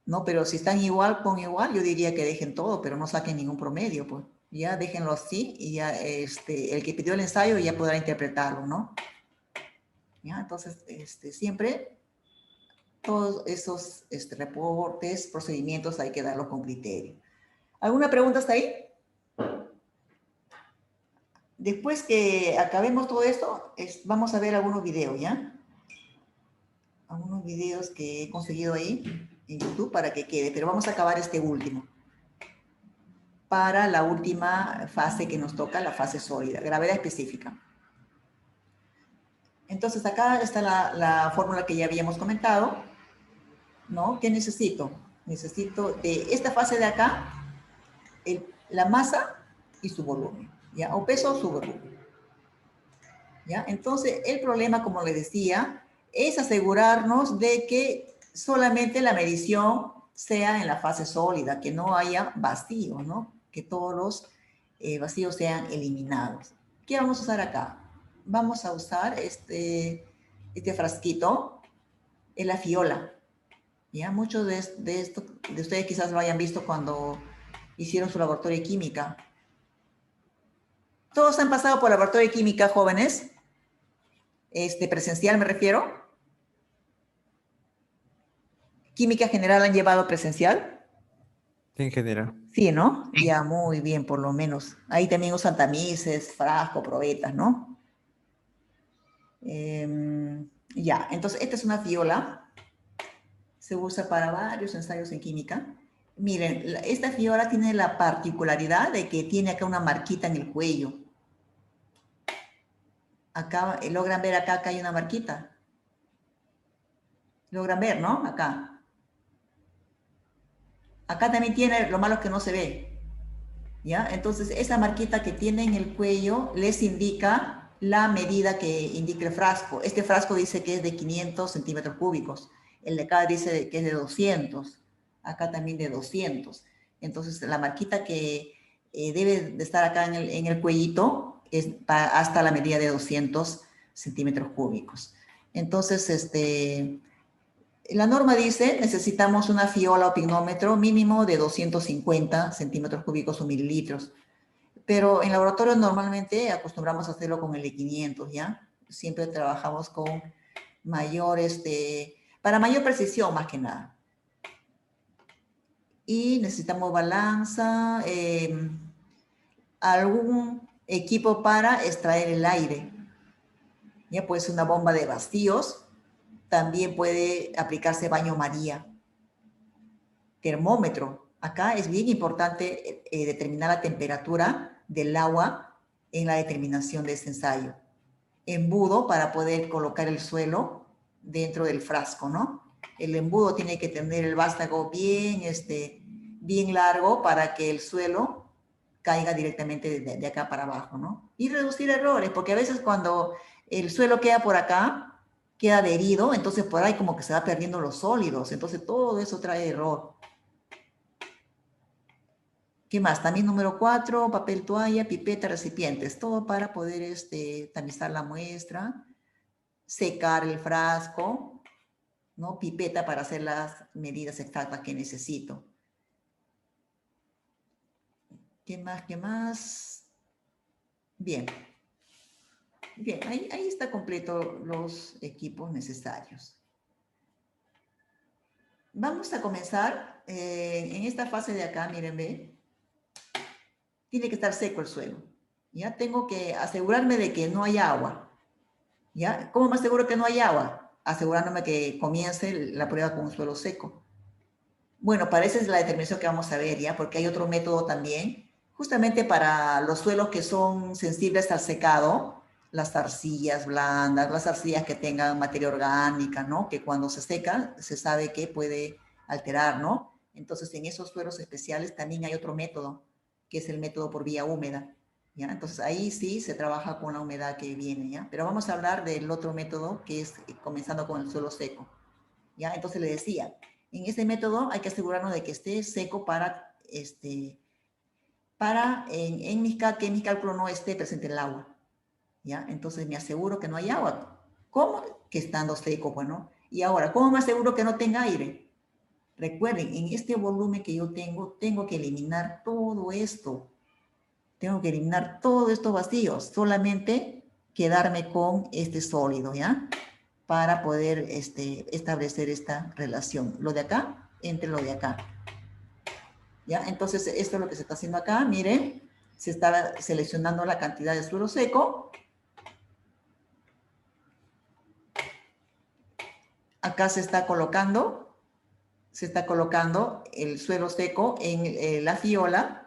No, pero si están igual con igual, yo diría que dejen todo, pero no saquen ningún promedio, pues. Ya déjenlo así y ya el que pidió el ensayo ya podrá interpretarlo, ¿no? Ya, entonces, siempre todos esos reportes, procedimientos hay que darlos con criterio. ¿Alguna pregunta hasta ahí? Después que acabemos todo esto, vamos a ver algunos videos, ¿ya? Algunos videos que he conseguido ahí en YouTube para que quede, pero vamos a acabar este último. Para la última fase que nos toca, la fase sólida, gravedad específica. Entonces, acá está la fórmula que ya habíamos comentado, ¿no? ¿Qué necesito? Necesito de esta fase de acá, la masa y su volumen, ¿ya? O peso o su volumen, ¿ya? Entonces, el problema, como les decía, es asegurarnos de que solamente la medición sea en la fase sólida, que no haya vacío, ¿no? Que todos los vacíos sean eliminados. ¿Qué vamos a usar acá? Vamos a usar este frasquito, es la fiola, Ya muchos de esto, de ustedes quizás lo hayan visto cuando hicieron su laboratorio de química. ¿Todos han pasado por laboratorio de química, jóvenes? Presencial me refiero. ¿Química general han llevado presencial? Sí, ingeniero. Sí, ¿no? Ya, muy bien, por lo menos. Ahí también usan tamices, frasco, probetas, ¿no? Ya, entonces esta es una fiola. Se usa para varios ensayos en química. Miren, esta fiola tiene la particularidad de que tiene acá una marquita en el cuello. Acá, logran ver acá hay una marquita. Logran ver, ¿no? Acá. Acá también tiene, lo malo es que no se ve. ¿Ya? Entonces, esa marquita que tiene en el cuello les indica la medida que indica el frasco. Este frasco dice que es de 500 centímetros cúbicos. El de acá dice que es de 200. Acá también de 200. Entonces, la marquita que debe de estar acá en el cuellito es hasta la medida de 200 centímetros cúbicos. Entonces, la norma dice, necesitamos una fiola o pignómetro mínimo de 250 centímetros cúbicos o mililitros. Pero en laboratorio normalmente acostumbramos a hacerlo con el de 500, ¿ya? Siempre trabajamos con mayor, para mayor precisión más que nada. Y necesitamos balanza, algún equipo para extraer el aire. Ya puede ser una bomba de vacíos, también puede aplicarse baño María. Termómetro. Acá es bien importante determinar la temperatura del agua en la determinación de este ensayo. Embudo para poder colocar el suelo dentro del frasco, ¿no? El embudo tiene que tener el vástago bien, bien largo para que el suelo caiga directamente de acá para abajo, ¿no? Y reducir errores, porque a veces cuando el suelo queda por acá, queda adherido, entonces por ahí como que se va perdiendo los sólidos, entonces todo eso trae error. ¿Qué más? También número 4, papel toalla, pipeta, recipientes, todo para poder tamizar la muestra, secar el frasco, ¿no? Pipeta para hacer las medidas exactas que necesito. ¿Qué más? ¿Qué más? Bien. Bien, ahí está completo los equipos necesarios. Vamos a comenzar en esta fase de acá, miren, ve. Tiene que estar seco el suelo. Ya tengo que asegurarme de que no haya agua. ¿Ya? ¿Cómo me aseguro que no hay agua? Asegurándome que comience la prueba con un suelo seco. Bueno, para esa es la determinación que vamos a ver, ¿ya? Porque hay otro método también, justamente para los suelos que son sensibles al secado, las arcillas blandas, las arcillas que tengan materia orgánica, ¿no? Que cuando se seca, se sabe que puede alterar, ¿no? Entonces, en esos suelos especiales también hay otro método, que es el método por vía húmeda. ¿Ya? Entonces ahí sí se trabaja con la humedad que viene, ¿ya? Pero vamos a hablar del otro método que es comenzando con el suelo seco, ¿ya? Entonces le decía, en este método hay que asegurarnos de que esté seco para, que en mis cálculos no esté presente el agua, ¿ya? Entonces me aseguro que no hay agua. ¿Cómo? Que estando seco, bueno. Y ahora, ¿cómo me aseguro que no tenga aire? Recuerden, en este volumen que yo tengo que eliminar todo esto. Tengo que eliminar todos estos vacíos, solamente quedarme con este sólido, ¿ya? Para poder establecer esta relación. Lo de acá entre lo de acá. ¿Ya? Entonces, esto es lo que se está haciendo acá. Miren, se está seleccionando la cantidad de suelo seco. Acá se está colocando el suelo seco en la fiola.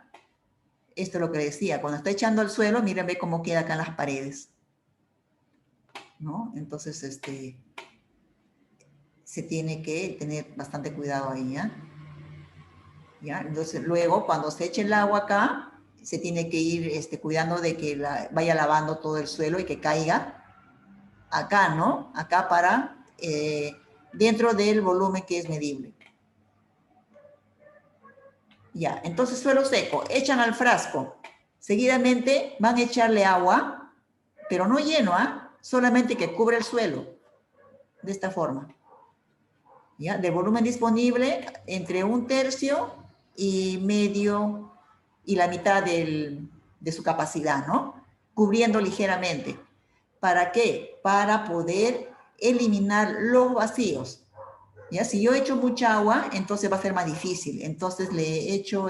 Esto es lo que decía, cuando está echando al suelo, miren, ve cómo queda acá en las paredes, ¿no? Entonces, se tiene que tener bastante cuidado ahí, ¿ya? ¿Ya? Entonces, luego, cuando se eche el agua acá, se tiene que ir cuidando de que vaya lavando todo el suelo y que caiga acá, ¿no? Acá para, dentro del volumen que es medible. Ya, entonces suelo seco, echan al frasco. Seguidamente van a echarle agua, pero no lleno, ¿ah? Solamente que cubre el suelo, de esta forma. ¿ya? Del volumen disponible entre 1/3 y medio y la mitad de su capacidad, ¿no? Cubriendo ligeramente. ¿Para qué? Para poder eliminar los vacíos. ¿Ya? Si yo echo mucha agua, entonces va a ser más difícil. Entonces le echo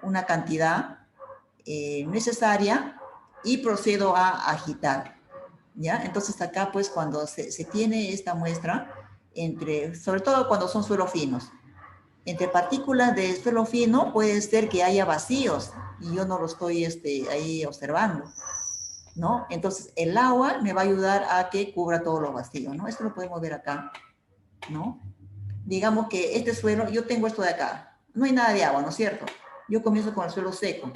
una cantidad necesaria y procedo a agitar. ¿Ya? Entonces acá pues cuando se tiene esta muestra, sobre todo cuando son suelos finos, entre partículas de suelo fino puede ser que haya vacíos y yo no lo estoy ahí observando, ¿no? Entonces el agua me va a ayudar a que cubra todos los vacíos, ¿no? Esto lo podemos ver acá, ¿no? Digamos que este suelo, yo tengo esto de acá, no hay nada de agua, ¿no es cierto? Yo comienzo con el suelo seco,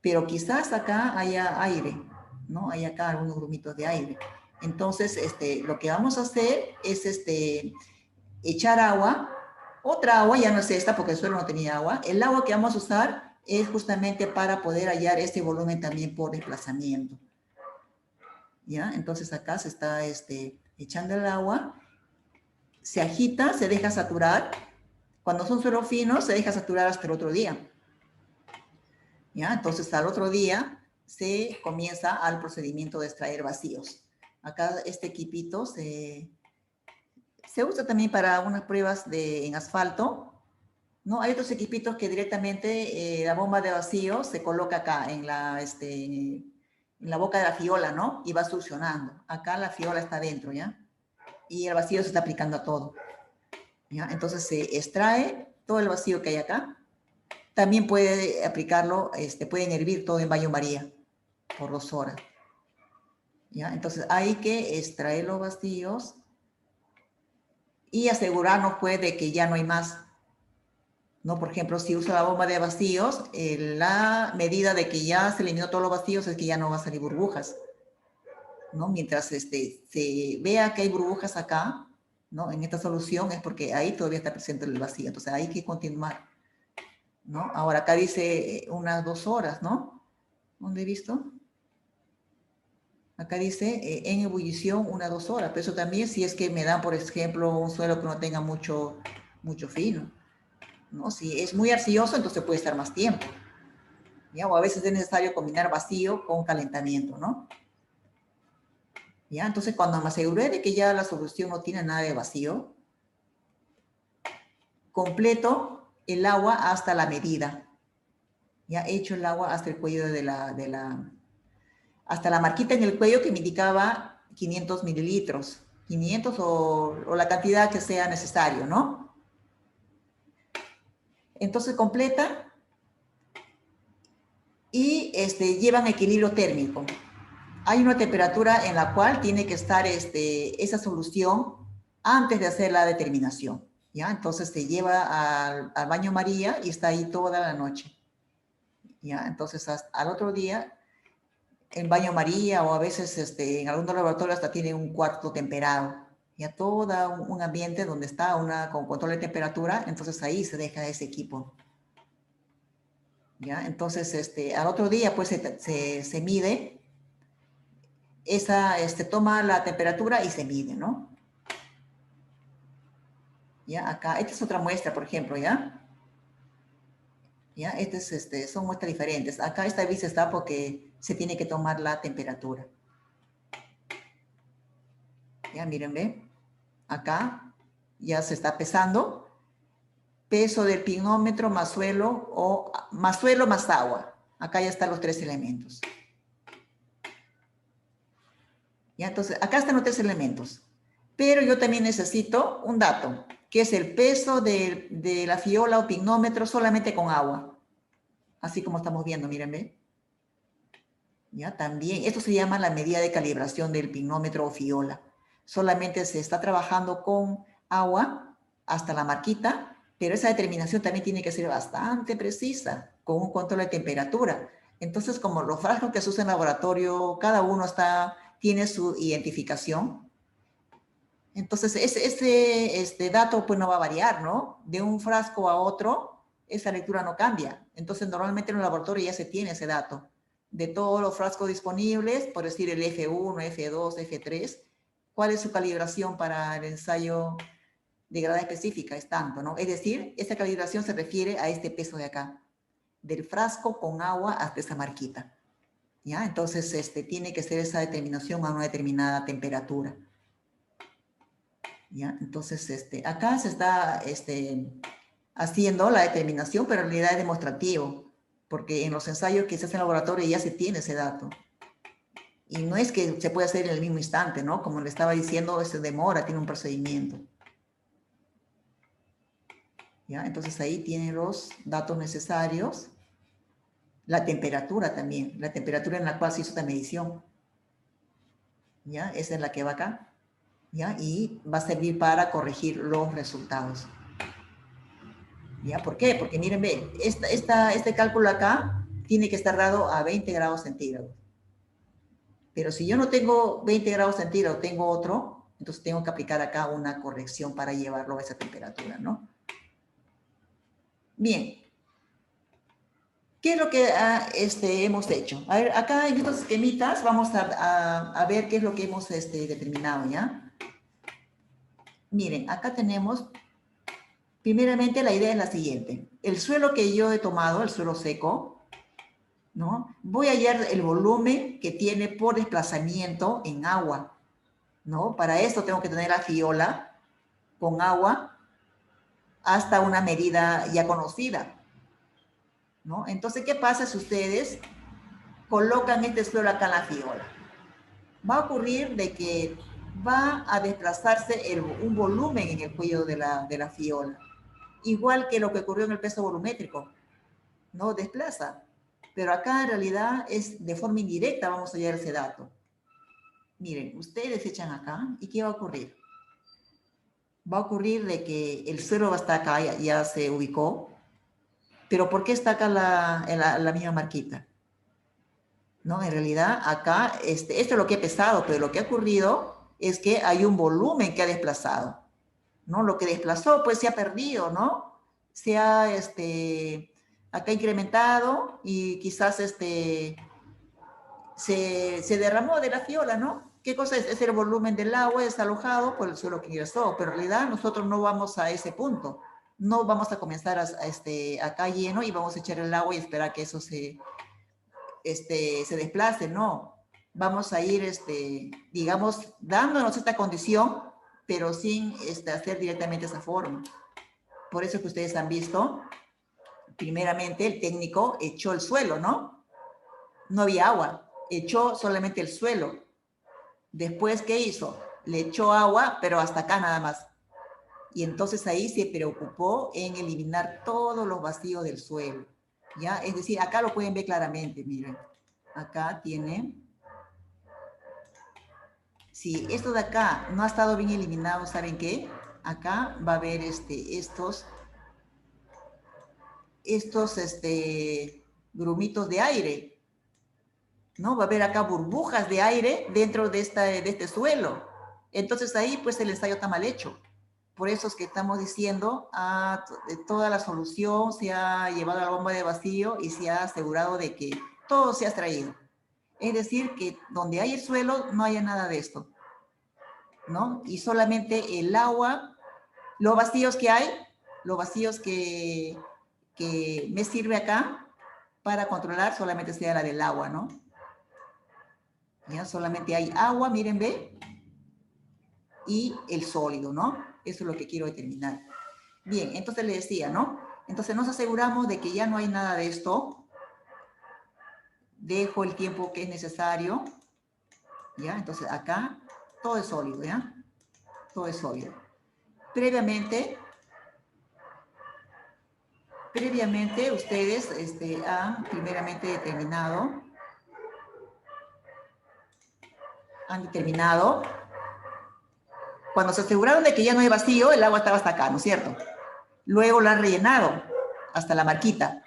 pero quizás acá haya aire, ¿no? Hay acá algunos grumitos de aire. Entonces, lo que vamos a hacer es echar agua, otra agua, ya no es esta porque el suelo no tenía agua. El agua que vamos a usar es justamente para poder hallar este volumen también por desplazamiento. ¿Ya? Entonces acá se está echando el agua, se agita, se deja saturar. Cuando son suelos finos, se deja saturar hasta el otro día. ¿Ya? Entonces al otro día se comienza al procedimiento de extraer vacíos. Acá este equipito se usa también para unas pruebas en asfalto, ¿no? Hay otros equipitos que directamente la bomba de vacío se coloca acá en la boca de la fiola, ¿no? Y va succionando. Acá la fiola está dentro, ¿ya? Y el vacío se está aplicando a todo, ¿ya? Entonces se extrae todo el vacío que hay acá. También puede aplicarlo, pueden hervir todo en baño María por 2 horas, ¿ya? Entonces hay que extraer los vacíos y asegurarnos pues de que ya no hay más, ¿no? Por ejemplo, si usa la bomba de vacíos, la medida de que ya se eliminó todos los vacíos es que ya no va a salir burbujas, ¿no? Mientras se vea que hay burbujas acá, ¿no? En esta solución es porque ahí todavía está presente el vacío, entonces hay que continuar, ¿no? Ahora acá dice unas 2 horas, ¿no? ¿Dónde he visto? Acá dice en ebullición 1 a 2 horas, pero eso también si es que me dan, por ejemplo, un suelo que no tenga mucho fino, ¿no? Si es muy arcilloso, entonces puede estar más tiempo, ¿ya? O a veces es necesario combinar vacío con calentamiento, ¿no? ¿Ya? Entonces cuando me aseguré de que ya la solución no tiene nada de vacío, completo el agua hasta la medida. Ya he hecho el agua hasta el cuello hasta la marquita en el cuello que me indicaba 500 mililitros, 500 o la cantidad que sea necesario, ¿no? Entonces completa y llevan equilibrio térmico. Hay una temperatura en la cual tiene que estar esa solución antes de hacer la determinación, ¿ya? Entonces se lleva al baño María y está ahí toda la noche, ¿ya? Entonces al otro día en baño María o a veces en algunos laboratorios hasta tiene un cuarto temperado, ya todo un ambiente donde está con control de temperatura, entonces ahí se deja ese equipo. ¿Ya? Entonces al otro día pues se mide, toma la temperatura y se mide, ¿no? Ya, acá, esta es otra muestra, por ejemplo, ¿ya? ¿Ya? Son muestras diferentes. Acá esta vista está porque se tiene que tomar la temperatura. Ya, miren, ¿ve? Acá ya se está pesando. Peso del pignómetro más suelo más agua. Acá ya están los 3 elementos. Ya, entonces, acá están los 3 elementos. Pero yo también necesito un dato, que es el peso de la fiola o pignómetro solamente con agua. Así como estamos viendo, miren, ¿ve? Ya, también, esto se llama la medida de calibración del pignómetro o fiola. Solamente se está trabajando con agua hasta la marquita, pero esa determinación también tiene que ser bastante precisa, con un control de temperatura. Entonces, como los frascos que se usan en laboratorio, cada uno tiene su identificación. Entonces, este dato pues no va a variar, ¿no? De un frasco a otro, esa lectura no cambia. Entonces, normalmente en el laboratorio ya se tiene ese dato. De todos los frascos disponibles, por decir el F1, F2, F3, ¿cuál es su calibración para el ensayo de gravedad específica, es tanto, ¿no? Es decir, esta calibración se refiere a este peso de acá, del frasco con agua hasta esa marquita, ¿ya? Entonces, tiene que ser esa determinación a una determinada temperatura, ¿ya? Entonces, acá se está, haciendo la determinación, pero en realidad es demostrativo, porque en los ensayos que se hacen en laboratorio ya se tiene ese dato. Y no es que se pueda hacer en el mismo instante, ¿no? Como le estaba diciendo, se demora, tiene un procedimiento. ¿Ya? Entonces ahí tienen los datos necesarios. La temperatura también, la temperatura en la cual se hizo esta medición. ¿Ya? Esa es la que va acá. ¿Ya? Y va a servir para corregir los resultados. ¿Ya? ¿Por qué? Porque miren, ve, este cálculo acá tiene que estar dado a 20 grados centígrados. Pero si yo no tengo 20 grados centígrados, tengo otro, entonces tengo que aplicar acá una corrección para llevarlo a esa temperatura, ¿no? Bien. ¿Qué es lo que hemos hecho? A ver, acá en estos esquemitas vamos a ver qué es lo que hemos determinado, ¿ya? Miren, acá tenemos, primeramente la idea es la siguiente. El suelo que yo he tomado, el suelo seco, ¿no? Voy a hallar el volumen que tiene por desplazamiento en agua, ¿no? Para esto tengo que tener la fiola con agua hasta una medida ya conocida, ¿no? Entonces, ¿qué pasa si ustedes colocan este suelo acá en la fiola? Va a ocurrir de que va a desplazarse un volumen en el cuello de la fiola, igual que lo que ocurrió en el peso volumétrico, ¿no? Desplaza. Pero acá en realidad es de forma indirecta, vamos a hallar ese dato. Miren, ustedes echan acá, ¿y qué va a ocurrir? Va a ocurrir de que el suelo va a estar acá, ya se ubicó, pero ¿por qué está acá la misma marquita? ¿No? En realidad acá, esto es lo que he pesado, pero lo que ha ocurrido es que hay un volumen que ha desplazado, ¿no? Lo que desplazó, pues se ha perdido, ¿no? Se ha, acá incrementado y quizás, se derramó de la fiola, ¿no? ¿Qué cosa es? Es el volumen del agua desalojado por el suelo que ingresó, pero en realidad nosotros no vamos a ese punto. No vamos a comenzar acá lleno y vamos a echar el agua y esperar que eso se desplace, no. Vamos a ir, digamos, dándonos esta condición, pero sin hacer directamente esa forma. Por eso que ustedes han visto, primeramente el técnico echó el suelo, ¿no? No había agua, echó solamente el suelo. Después, ¿qué hizo? Le echó agua, pero hasta acá nada más. Y entonces ahí se preocupó en eliminar todos los vacíos del suelo, ¿ya? Es decir, acá lo pueden ver claramente, miren. Acá tiene. Si esto de acá no ha estado bien eliminado, ¿saben qué? Acá va a haber estos grumitos de aire, ¿no? Va a haber acá burbujas de aire dentro de este suelo. Entonces ahí pues el ensayo está mal hecho. Por eso es que estamos diciendo, toda la solución se ha llevado a la bomba de vacío y se ha asegurado de que todo se ha extraído. Es decir, que donde hay el suelo no haya nada de esto, ¿no? Y solamente el agua, los vacíos que hay, los vacíos que me sirve acá para controlar solamente sea la del agua, ¿no? Ya solamente hay agua, miren, ve, y el sólido, ¿no? Eso es lo que quiero determinar. Bien, entonces le decía, ¿no? Entonces nos aseguramos de que ya no hay nada de esto. Dejo el tiempo que es necesario, ¿ya? Entonces acá todo es sólido, ¿ya? Todo es sólido. Previamente ustedes han primeramente determinado, cuando se aseguraron de que ya no hay vacío, el agua estaba hasta acá, ¿no es cierto? Luego la han rellenado hasta la marquita.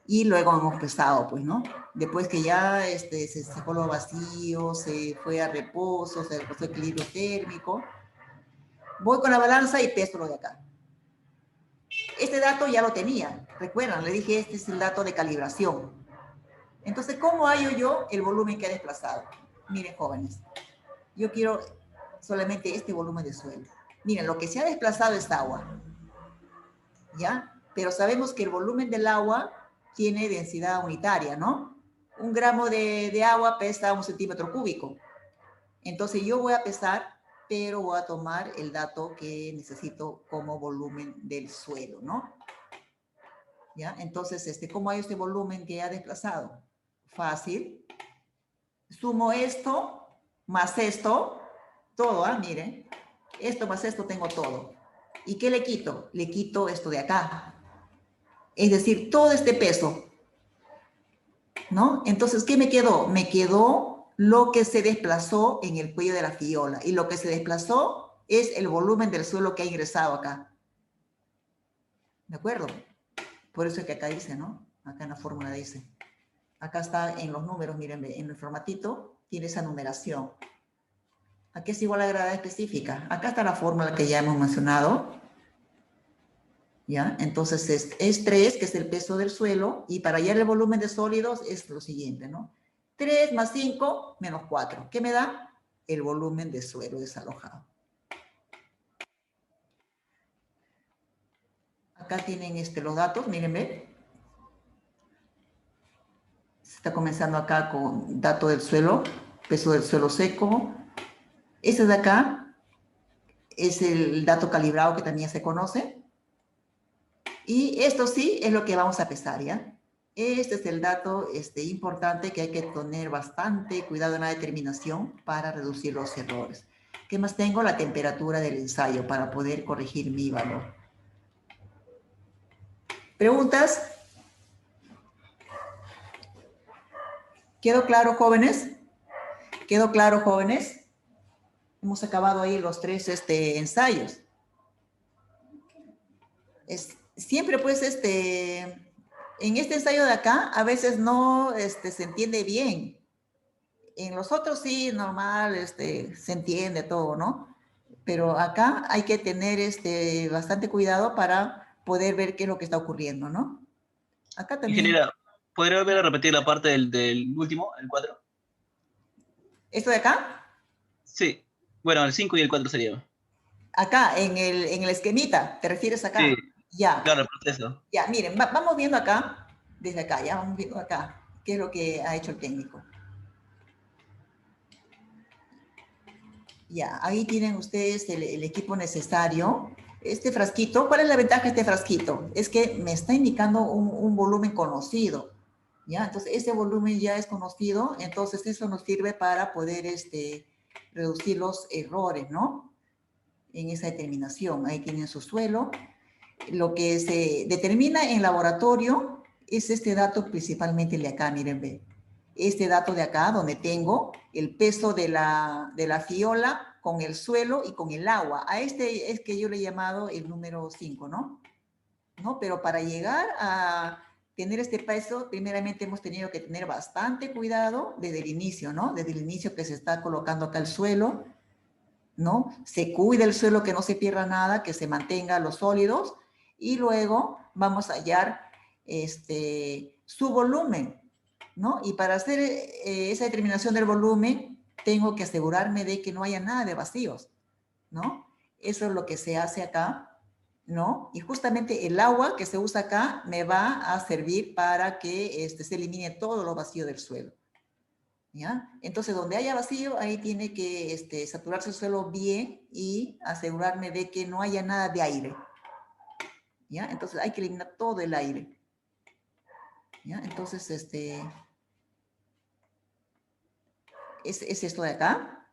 Y luego hemos pesado, pues, ¿no? Después que ya se sacó los vacíos, se fue a reposo, se reposó equilibrio térmico, voy con la balanza y peso lo de acá. Este dato ya lo tenía, recuerdan, le dije, este es el dato de calibración. Entonces, ¿cómo hallo yo el volumen que ha desplazado? Miren, jóvenes, yo quiero solamente este volumen de suelo. Miren, lo que se ha desplazado es agua, ¿ya? Pero sabemos que el volumen del agua tiene densidad unitaria, ¿no? 1 gramo de agua pesa 1 centímetro cúbico. Entonces yo voy a pesar, pero voy a tomar el dato que necesito como volumen del suelo, ¿no? ¿Ya? Entonces, ¿cómo hay este volumen que ha desplazado? Fácil. Sumo esto más esto, todo, miren. Esto más esto tengo todo. ¿Y qué le quito? Le quito esto de acá. Es decir, todo este peso, ¿no? Entonces, ¿qué me quedó? Me quedó lo que se desplazó en el cuello de la fiola. Y lo que se desplazó es el volumen del suelo que ha ingresado acá. ¿De acuerdo? Por eso es que acá dice, ¿no? Acá en la fórmula dice. Acá está en los números, miren, en el formatito tiene esa numeración. Aquí es igual a la gravedad específica. Acá está la fórmula que ya hemos mencionado. ¿Ya? Entonces es 3, que es el peso del suelo, y para hallar el volumen de sólidos es lo siguiente, ¿no? 3 más 5 menos 4. ¿Qué me da? El volumen de suelo desalojado. Acá tienen los datos, miren, ¿ven? Se está comenzando acá con dato del suelo, peso del suelo seco. Ese de acá es el dato calibrado que también se conoce. Y esto sí es lo que vamos a pesar, ¿ya? Este es el dato importante que hay que tener bastante cuidado en la determinación para reducir los errores. ¿Qué más tengo? La temperatura del ensayo para poder corregir mi valor. ¿Preguntas? ¿Quedó claro, jóvenes? ¿Quedó claro, jóvenes? Hemos acabado ahí los 3 ensayos. Siempre pues en este ensayo de acá a veces no se entiende bien. En los otros sí, normal, se entiende todo, ¿no? Pero acá hay que tener bastante cuidado para poder ver qué es lo que está ocurriendo, ¿no? Acá también. Ingeniera, ¿podría volver a repetir la parte del último, el 4? ¿Esto de acá? Sí. Bueno, el 5 y el 4 sería. Acá, en el esquemita, ¿te refieres acá? Sí, Ya. claro, el proceso. Ya, miren, vamos viendo acá, desde acá, ya vamos viendo acá, qué es lo que ha hecho el técnico. Ya, ahí tienen ustedes el equipo necesario. Este frasquito, ¿cuál es la ventaja de este frasquito? Es que me está indicando un volumen conocido, ¿ya? Entonces, ese volumen ya es conocido, entonces eso nos sirve para poder reducir los errores, ¿no? En esa determinación. Ahí tienen su suelo. Lo que se determina en laboratorio es este dato, principalmente el de acá, miren, ve. Este dato de acá, donde tengo el peso de la fiola con el suelo y con el agua. A este es que yo le he llamado el número 5, ¿no? Pero para llegar a tener este peso, primeramente hemos tenido que tener bastante cuidado desde el inicio, ¿no? Desde el inicio que se está colocando acá el suelo, ¿no? Se cuida el suelo, que no se pierda nada, que se mantenga los sólidos, y luego vamos a hallar su volumen, ¿no? Y para hacer esa determinación del volumen, tengo que asegurarme de que no haya nada de vacíos, ¿no? Eso es lo que se hace acá, ¿no? Y justamente el agua que se usa acá me va a servir para que se elimine todo lo vacío del suelo, ¿ya? Entonces, donde haya vacío, ahí tiene que saturarse el suelo bien y asegurarme de que no haya nada de aire, ¿ya? Entonces, hay que eliminar todo el aire, ¿ya? Entonces, es esto de acá.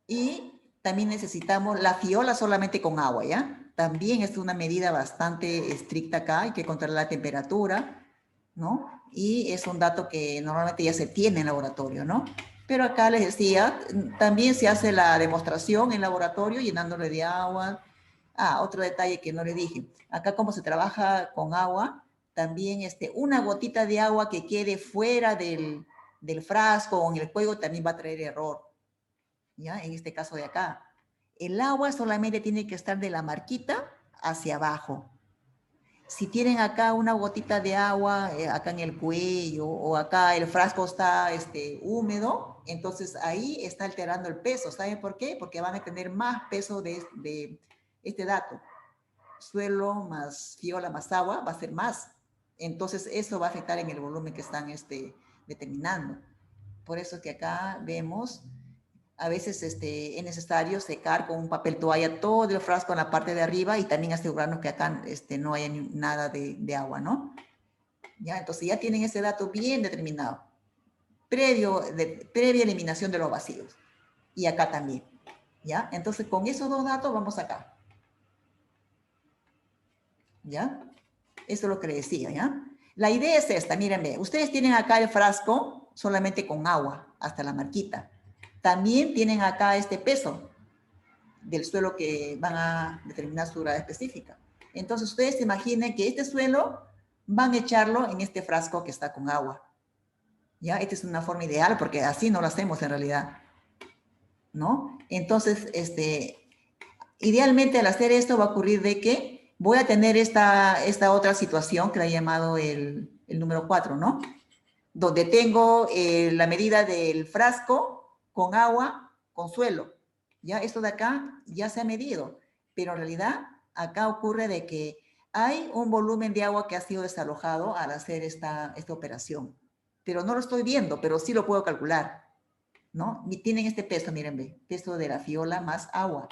Y también necesitamos la fiola solamente con agua, ¿ya? También es una medida bastante estricta acá, hay que controlar la temperatura, ¿no? Y es un dato que normalmente ya se tiene en laboratorio, ¿no? Pero acá les decía, también se hace la demostración en laboratorio llenándole de agua. Otro detalle que no le dije. Acá como se trabaja con agua, también una gotita de agua que quede fuera del frasco o en el cuello también va a traer error, ¿ya? En este caso de acá. El agua solamente tiene que estar de la marquita hacia abajo. Si tienen acá una gotita de agua, acá en el cuello, o acá el frasco está húmedo, Entonces ahí está alterando el peso. ¿Saben por qué? Porque van a tener más peso de este dato. Suelo más fiola más agua va a ser más. Entonces eso va a afectar en el volumen que están determinando. Por eso es que acá vemos, a veces es necesario secar con un papel toalla todo el frasco en la parte de arriba y también asegurarnos que acá no haya nada de agua, ¿no? ¿Ya? Entonces ya tienen ese dato bien determinado, previa eliminación de los vacíos. Y acá también, ¿ya? Entonces con esos dos datos vamos acá. ¿Ya? Eso es lo que le decía, ¿ya? La idea es esta, mírenme, ustedes tienen acá el frasco solamente con agua, hasta la marquita. También tienen acá este peso del suelo que van a determinar su grado específica. Entonces ustedes se imaginen que este suelo van a echarlo en este frasco que está con agua. ¿Ya? Esta es una forma ideal porque así no lo hacemos en realidad, ¿no? Entonces, idealmente al hacer esto va a ocurrir de que voy a tener esta otra situación que la he llamado el número 4, ¿no? Donde tengo la medida del frasco con agua, con suelo. Ya esto de acá ya se ha medido, pero en realidad acá ocurre de que hay un volumen de agua que ha sido desalojado al hacer esta operación. Pero no lo estoy viendo, pero sí lo puedo calcular, ¿no? Tienen este peso, miren, ve, peso de la fiola más agua.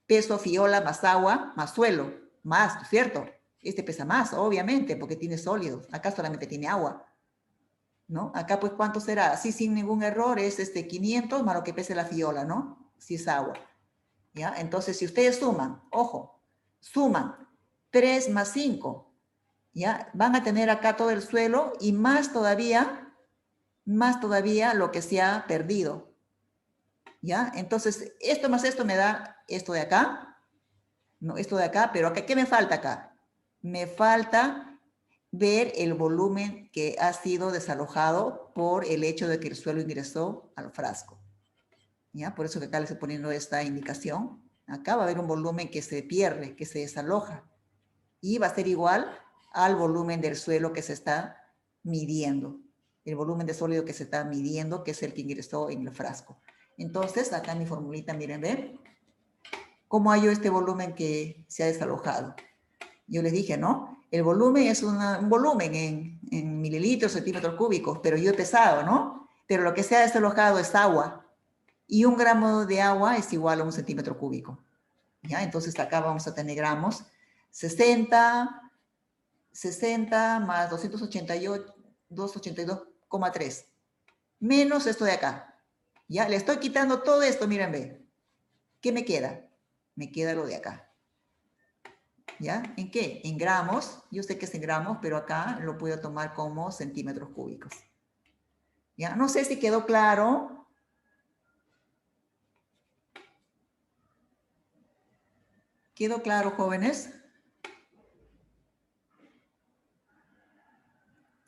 Peso fiola más agua más suelo, más, ¿cierto? Este pesa más, obviamente, porque tiene sólidos. Acá solamente tiene agua, ¿no? Acá, pues, ¿cuánto será? Así, sin ningún error, es 500 más lo que pese la fiola, ¿no? Si es agua, ¿ya? Entonces, si ustedes suman, ojo, suman 3 más 5, ¿ya? Van a tener acá todo el suelo y más todavía lo que se ha perdido, ¿ya? Entonces, esto más esto me da esto de acá, no, esto de acá, pero acá, ¿qué me falta acá? Me falta ver el volumen que ha sido desalojado por el hecho de que el suelo ingresó al frasco, ¿ya? Por eso que acá les estoy poniendo esta indicación. Acá va a haber un volumen que se pierde, que se desaloja, y va a ser igual al volumen del suelo que se está midiendo, el volumen de sólido que se está midiendo, que es el que ingresó en el frasco. Entonces, acá en mi formulita, miren, ¿ven? ¿Cómo hallo este volumen que se ha desalojado? Yo les dije, ¿no? El volumen es un volumen en mililitros, centímetros cúbicos, pero yo he pesado, ¿no? Pero lo que se ha desalojado es agua. Y 1 gramo de agua es igual a 1 centímetro cúbico. ¿Ya? Entonces acá vamos a tener gramos. 60 más 282,3. Menos esto de acá. ¿Ya? Le estoy quitando todo esto, miren, ve. ¿Qué me queda? Me queda lo de acá. ¿Ya? ¿En qué? En gramos. Yo sé que es en gramos, pero acá lo puedo tomar como centímetros cúbicos. ¿Ya? No sé si quedó claro. ¿Quedó claro, jóvenes?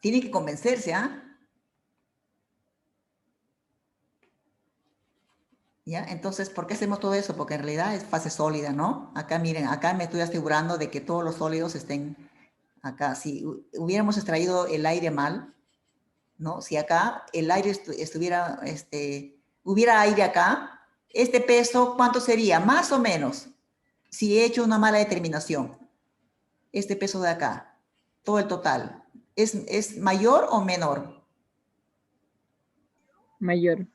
Tienen que convencerse, ¿ah? ¿Ya? Entonces, ¿por qué hacemos todo eso? Porque en realidad es fase sólida, ¿no? Acá, miren, acá me estoy asegurando de que todos los sólidos estén acá. Si hubiéramos extraído el aire mal, ¿no? Si acá el aire estuviera, hubiera aire acá, este peso, ¿cuánto sería? Más o menos, si he hecho una mala determinación. Este peso de acá, todo el total, ¿es mayor o menor? Mayor.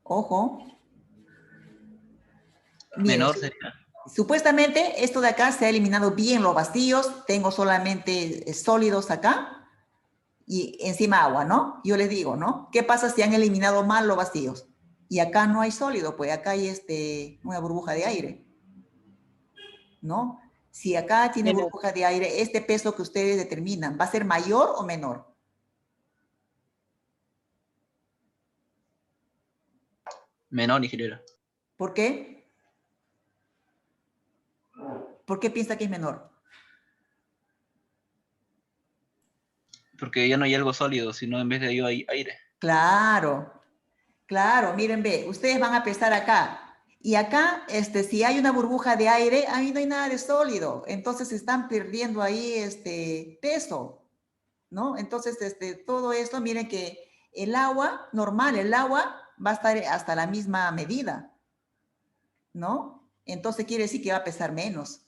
Ojo. Miren, Menor sería. supuestamente esto de acá se ha eliminado bien los vacíos, tengo solamente sólidos acá y encima agua, ¿no? Yo les digo, ¿no? ¿Qué pasa si han eliminado mal los vacíos? Y acá no hay sólido, pues acá hay una burbuja de aire, ¿no? Si acá tiene Menor. burbuja de aire, este peso que ustedes determinan, ¿va a ser mayor o menor? Menor, ingeniero. ¿Por qué? ¿Por qué piensa que es menor? Porque ya no hay algo sólido, sino en vez de ello hay aire. Claro, claro, miren, ve, ustedes van a pesar acá. Y acá, si hay una burbuja de aire, ahí no hay nada de sólido. Entonces están perdiendo ahí peso, ¿no? Entonces, todo esto, miren que El agua, normal, el agua va a estar hasta la misma medida, ¿no? Entonces quiere decir que va a pesar menos,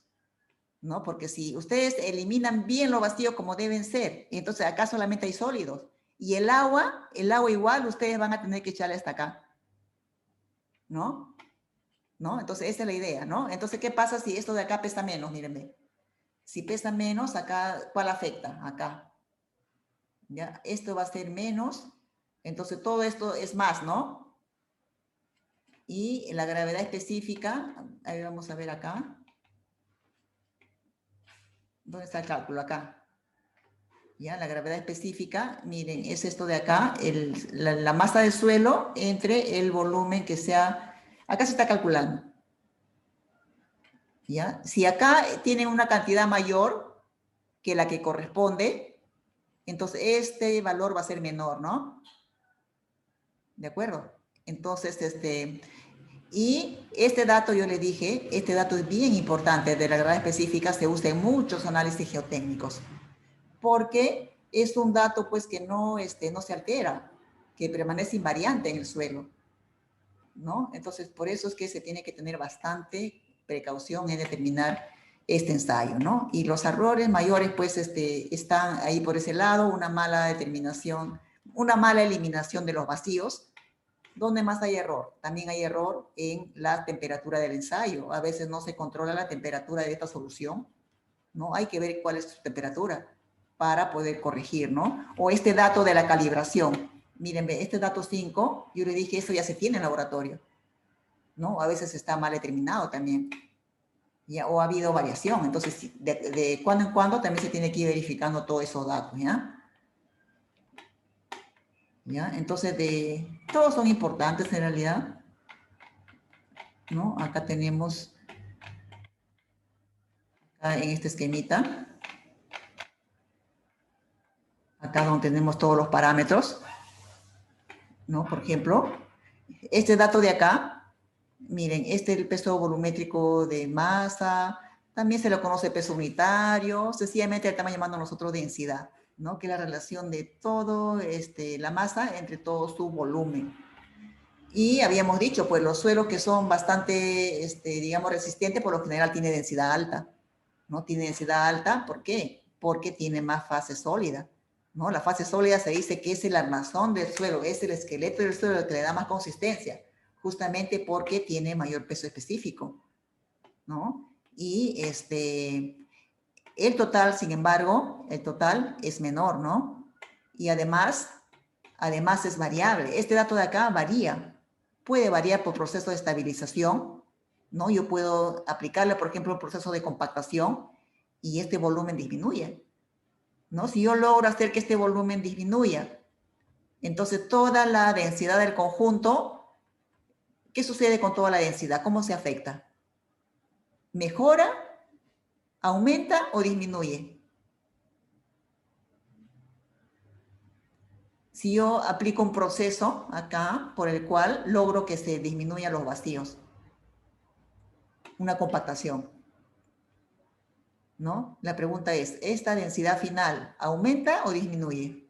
¿no? Porque si ustedes eliminan bien los vacíos como deben ser, entonces acá solamente hay sólidos. Y el agua igual ustedes van a tener que echarle hasta acá, ¿no? ¿No? Entonces esa es la idea, ¿no? Entonces, ¿qué pasa si esto de acá pesa menos? Mírenme. Si pesa menos, acá, ¿cuál afecta? Acá. ¿Ya? Esto va a ser menos, entonces todo esto es más, ¿no? Y la gravedad específica, ahí vamos a ver acá. ¿Dónde está el cálculo? Acá. ¿Ya? La gravedad específica, miren, es esto de acá, la masa del suelo entre el volumen que sea, acá se está calculando. ¿Ya? Si acá tienen una cantidad mayor que la que corresponde, entonces este valor va a ser menor, ¿no? ¿De acuerdo? Entonces, y este dato yo le dije, este dato es bien importante de la gravedad específica, se usa en muchos análisis geotécnicos, porque es un dato pues que no, no se altera, que permanece invariante en el suelo, ¿no? Entonces, por eso es que se tiene que tener bastante precaución en determinar este ensayo, ¿no? Y los errores mayores pues están ahí por ese lado, una mala determinación, una mala eliminación de los vacíos. ¿Dónde más hay error? También hay error en la temperatura del ensayo. A veces no se controla la temperatura de esta solución, ¿no? Hay que ver cuál es su temperatura para poder corregir, ¿no? O este dato de la calibración. Miren, este dato 5, yo le dije, eso ya se tiene en laboratorio, ¿no? A veces está mal determinado también. ¿Ya? O ha habido variación. Entonces, de cuando en cuando también se tiene que ir verificando todos esos datos, ¿ya? ¿Ya? Entonces, todos son importantes en realidad, ¿no? Acá tenemos, acá en este esquemita, acá donde tenemos todos los parámetros, ¿no? Por ejemplo, este dato de acá, miren, este es el peso volumétrico de masa, también se lo conoce peso unitario, sencillamente le estamos llamando nosotros densidad, ¿no? Que es la relación de todo, la masa entre todo su volumen. Y habíamos dicho, pues los suelos que son bastante, digamos, resistentes, por lo general tiene densidad alta, ¿no? Tiene densidad alta, ¿por qué? Porque tiene más fase sólida, ¿no? La fase sólida se dice que es el armazón del suelo, es el esqueleto del suelo que le da más consistencia, justamente porque tiene mayor peso específico, ¿no? Y el total, sin embargo, el total es menor, ¿no? Y además es variable. Este dato de acá varía. Puede variar por proceso de estabilización, ¿no? Yo puedo aplicarle, por ejemplo, el proceso de compactación y este volumen disminuye, ¿no? Si yo logro hacer que este volumen disminuya, entonces toda la densidad del conjunto, ¿qué sucede con toda la densidad? ¿Cómo se afecta? ¿Mejora, aumenta o disminuye? Si yo aplico un proceso acá por el cual logro que se disminuyan los vacíos, una compactación, ¿no? La pregunta es, ¿esta densidad final aumenta o disminuye?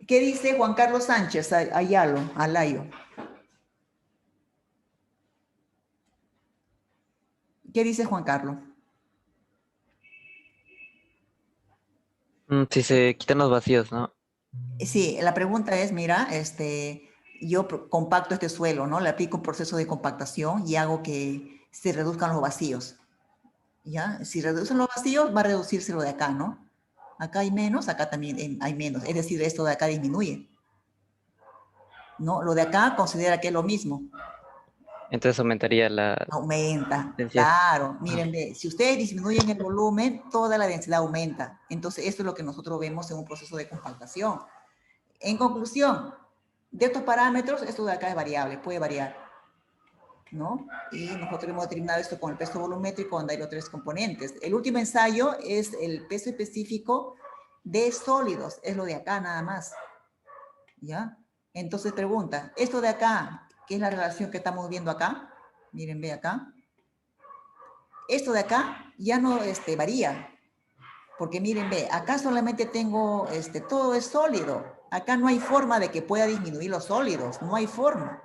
¿Qué dice Juan Carlos Sánchez Alayo? ¿Qué dice Juan Carlos? Si se quitan los vacíos, ¿no? Sí, la pregunta es, mira, yo compacto este suelo, ¿no? Le aplico un proceso de compactación y hago que se reduzcan los vacíos, ¿ya? Si reducen los vacíos, va a reducirse lo de acá, ¿no? Acá hay menos, acá también hay menos, es decir, esto de acá disminuye, ¿no? Lo de acá considera que es lo mismo. Entonces aumentaría la Aumenta, densidad. claro. Miren, si ustedes disminuyen el volumen, toda la densidad aumenta. Entonces, esto es lo que nosotros vemos en un proceso de compactación. En conclusión, de estos parámetros, esto de acá es variable, puede variar, ¿no? Y nosotros hemos determinado esto con el peso volumétrico, donde hay los 3 componentes. El último ensayo es el peso específico de sólidos, es lo de acá nada más, ¿ya? Entonces pregunta, esto de acá, ¿qué es la relación que estamos viendo acá? Miren, ve acá. Esto de acá ya no varía. Porque miren, ve, acá solamente tengo, todo es sólido. Acá no hay forma de que pueda disminuir los sólidos, no hay forma.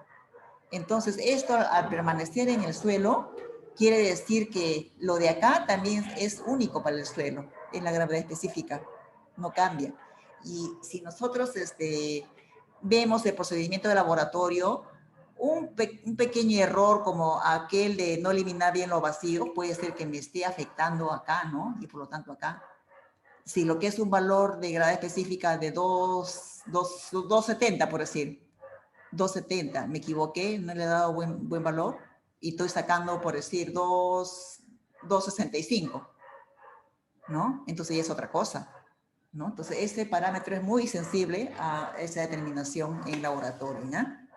Entonces, esto al permanecer en el suelo, quiere decir que lo de acá también es único para el suelo, en la gravedad específica, no cambia. Y si nosotros vemos el procedimiento de laboratorio, un pequeño error como aquel de no eliminar bien lo vacío, puede ser que me esté afectando acá, ¿no? Y por lo tanto acá. Si lo que es un valor de gravedad específica de 270, por decir, 270, me equivoqué, no le he dado buen valor y estoy sacando, por decir, 265, ¿no? Entonces ya es otra cosa, ¿no? Entonces ese parámetro es muy sensible a esa determinación en laboratorio, ¿ya?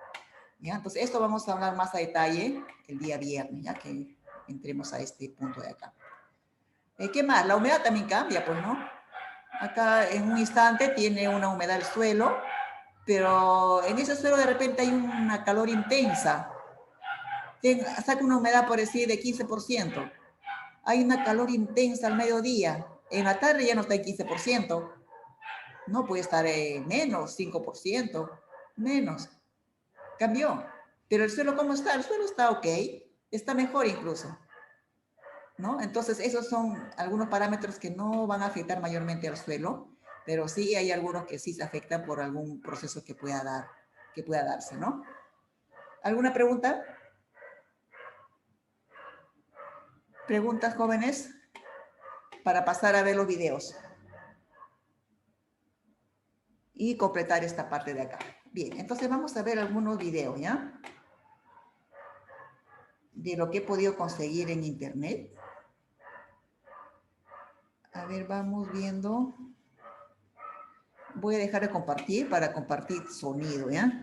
¿Ya? Entonces esto vamos a hablar más a detalle el día viernes, ya que entremos a este punto de acá. ¿Qué más? La humedad también cambia, pues, ¿no? Acá en un instante tiene una humedad el suelo, pero en ese suelo de repente hay una calor intensa. Saca una humedad, por decir, de 15%. Hay una calor intensa al mediodía. En la tarde ya no está en 15%. No puede estar menos, 5%, menos. Cambió. Pero el suelo, ¿cómo está? El suelo está ok. Está mejor incluso, ¿no? Entonces, esos son algunos parámetros que no van a afectar mayormente al suelo, pero sí hay algunos que sí se afectan por algún proceso que pueda darse, ¿no? ¿Alguna pregunta? ¿Preguntas, jóvenes? Para pasar a ver los videos. Y completar esta parte de acá. Bien, entonces vamos a ver algunos videos, ¿ya? De lo que he podido conseguir en internet. A ver, vamos viendo. Voy a dejar de compartir para compartir sonido, ¿ya?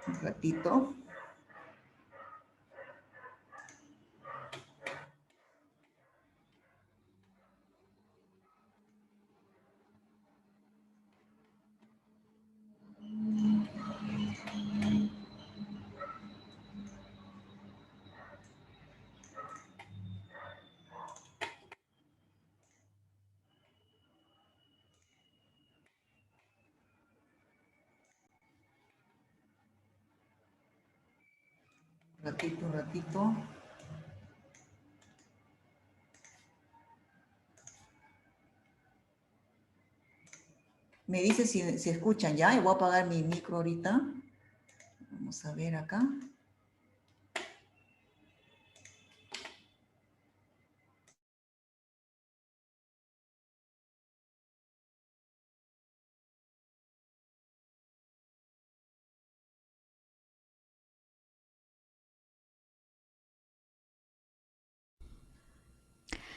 Un ratito. Un ratito. Me dice si escuchan ya. Y voy a apagar mi micro ahorita. Vamos a ver acá.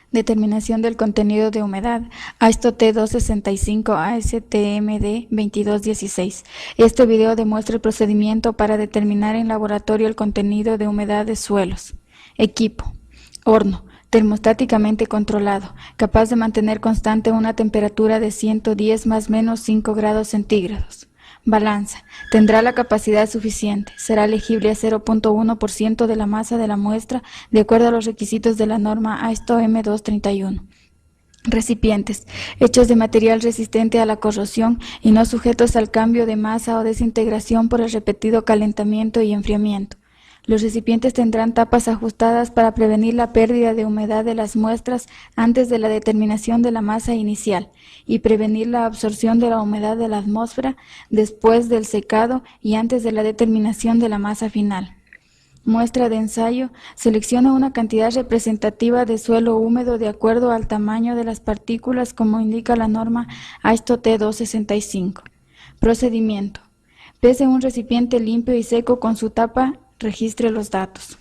Determinación del contenido de humedad. AISTO T265 ASTMD 2216. Este video demuestra el procedimiento para determinar en laboratorio el contenido de humedad de suelos. Equipo. Horno. Termostáticamente controlado, capaz de mantener constante una temperatura de 110 más menos 5 grados centígrados. Balanza. Tendrá la capacidad suficiente. Será elegible a 0.1% de la masa de la muestra de acuerdo a los requisitos de la norma AISTO M231. Recipientes. Hechos de material resistente a la corrosión y no sujetos al cambio de masa o desintegración por el repetido calentamiento y enfriamiento. Los recipientes tendrán tapas ajustadas para prevenir la pérdida de humedad de las muestras antes de la determinación de la masa inicial y prevenir la absorción de la humedad de la atmósfera después del secado y antes de la determinación de la masa final. Muestra de ensayo. Selecciona una cantidad representativa de suelo húmedo de acuerdo al tamaño de las partículas como indica la norma AISTO T265. Procedimiento. Pese un recipiente limpio y seco con su tapa. Registre los datos.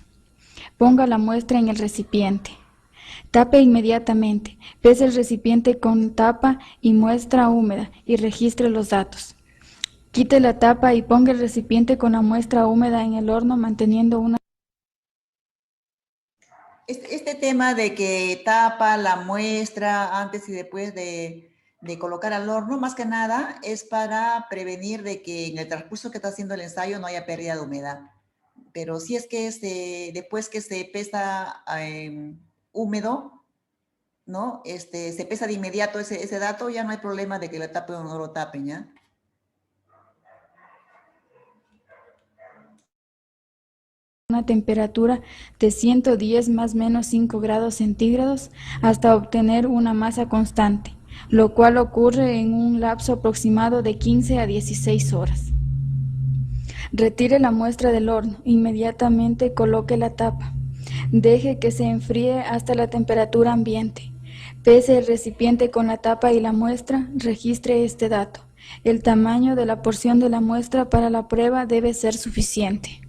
Ponga la muestra en el recipiente. Tape inmediatamente. Pese el recipiente con tapa y muestra húmeda y registre los datos. Quite la tapa y ponga el recipiente con la muestra húmeda en el horno manteniendo una... Este tema de que tapa la muestra antes y después de colocar al horno, más que nada es para prevenir de que en el transcurso que está haciendo el ensayo no haya pérdida de humedad. Pero si es que después que se pesa húmedo, ¿no? Se pesa de inmediato ese dato, ya no hay problema de que la tapen o no lo tapen, ¿ya? Una temperatura de 110 más menos 5 grados centígrados hasta obtener una masa constante, lo cual ocurre en un lapso aproximado de 15 a 16 horas. Retire la muestra del horno, inmediatamente coloque la tapa. Deje que se enfríe hasta la temperatura ambiente. Pese el recipiente con la tapa y la muestra, registre este dato. El tamaño de la porción de la muestra para la prueba debe ser suficiente.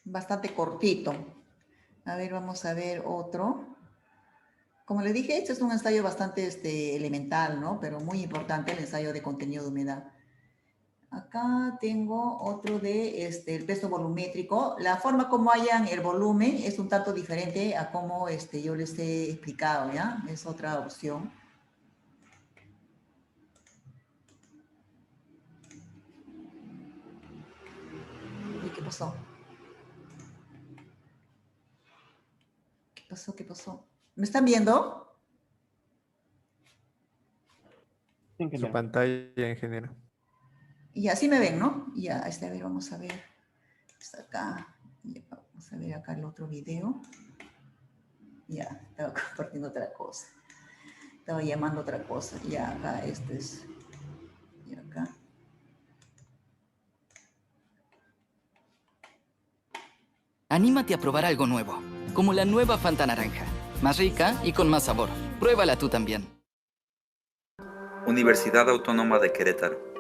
Bastante cortito. A ver, vamos a ver otro. Como les dije, este es un ensayo bastante elemental, ¿no? Pero muy importante el ensayo de contenido de humedad. Acá tengo otro de el peso volumétrico. La forma como hayan el volumen es un tanto diferente a como yo les he explicado, ¿ya? Es otra opción. Uy, ¿qué pasó? ¿Qué pasó? ¿Qué pasó? ¿Me están viendo? Su pantalla, ingeniero. Y así me ven, ¿no? Ya, a ver, vamos a ver. Está acá. Ya, vamos a ver acá el otro video. Ya, estaba compartiendo otra cosa. Estaba llamando otra cosa. Ya, acá, este es. Y acá. Anímate a probar algo nuevo, como la nueva Fanta Naranja. Más rica y con más sabor. Pruébala tú también. Universidad Autónoma de Querétaro.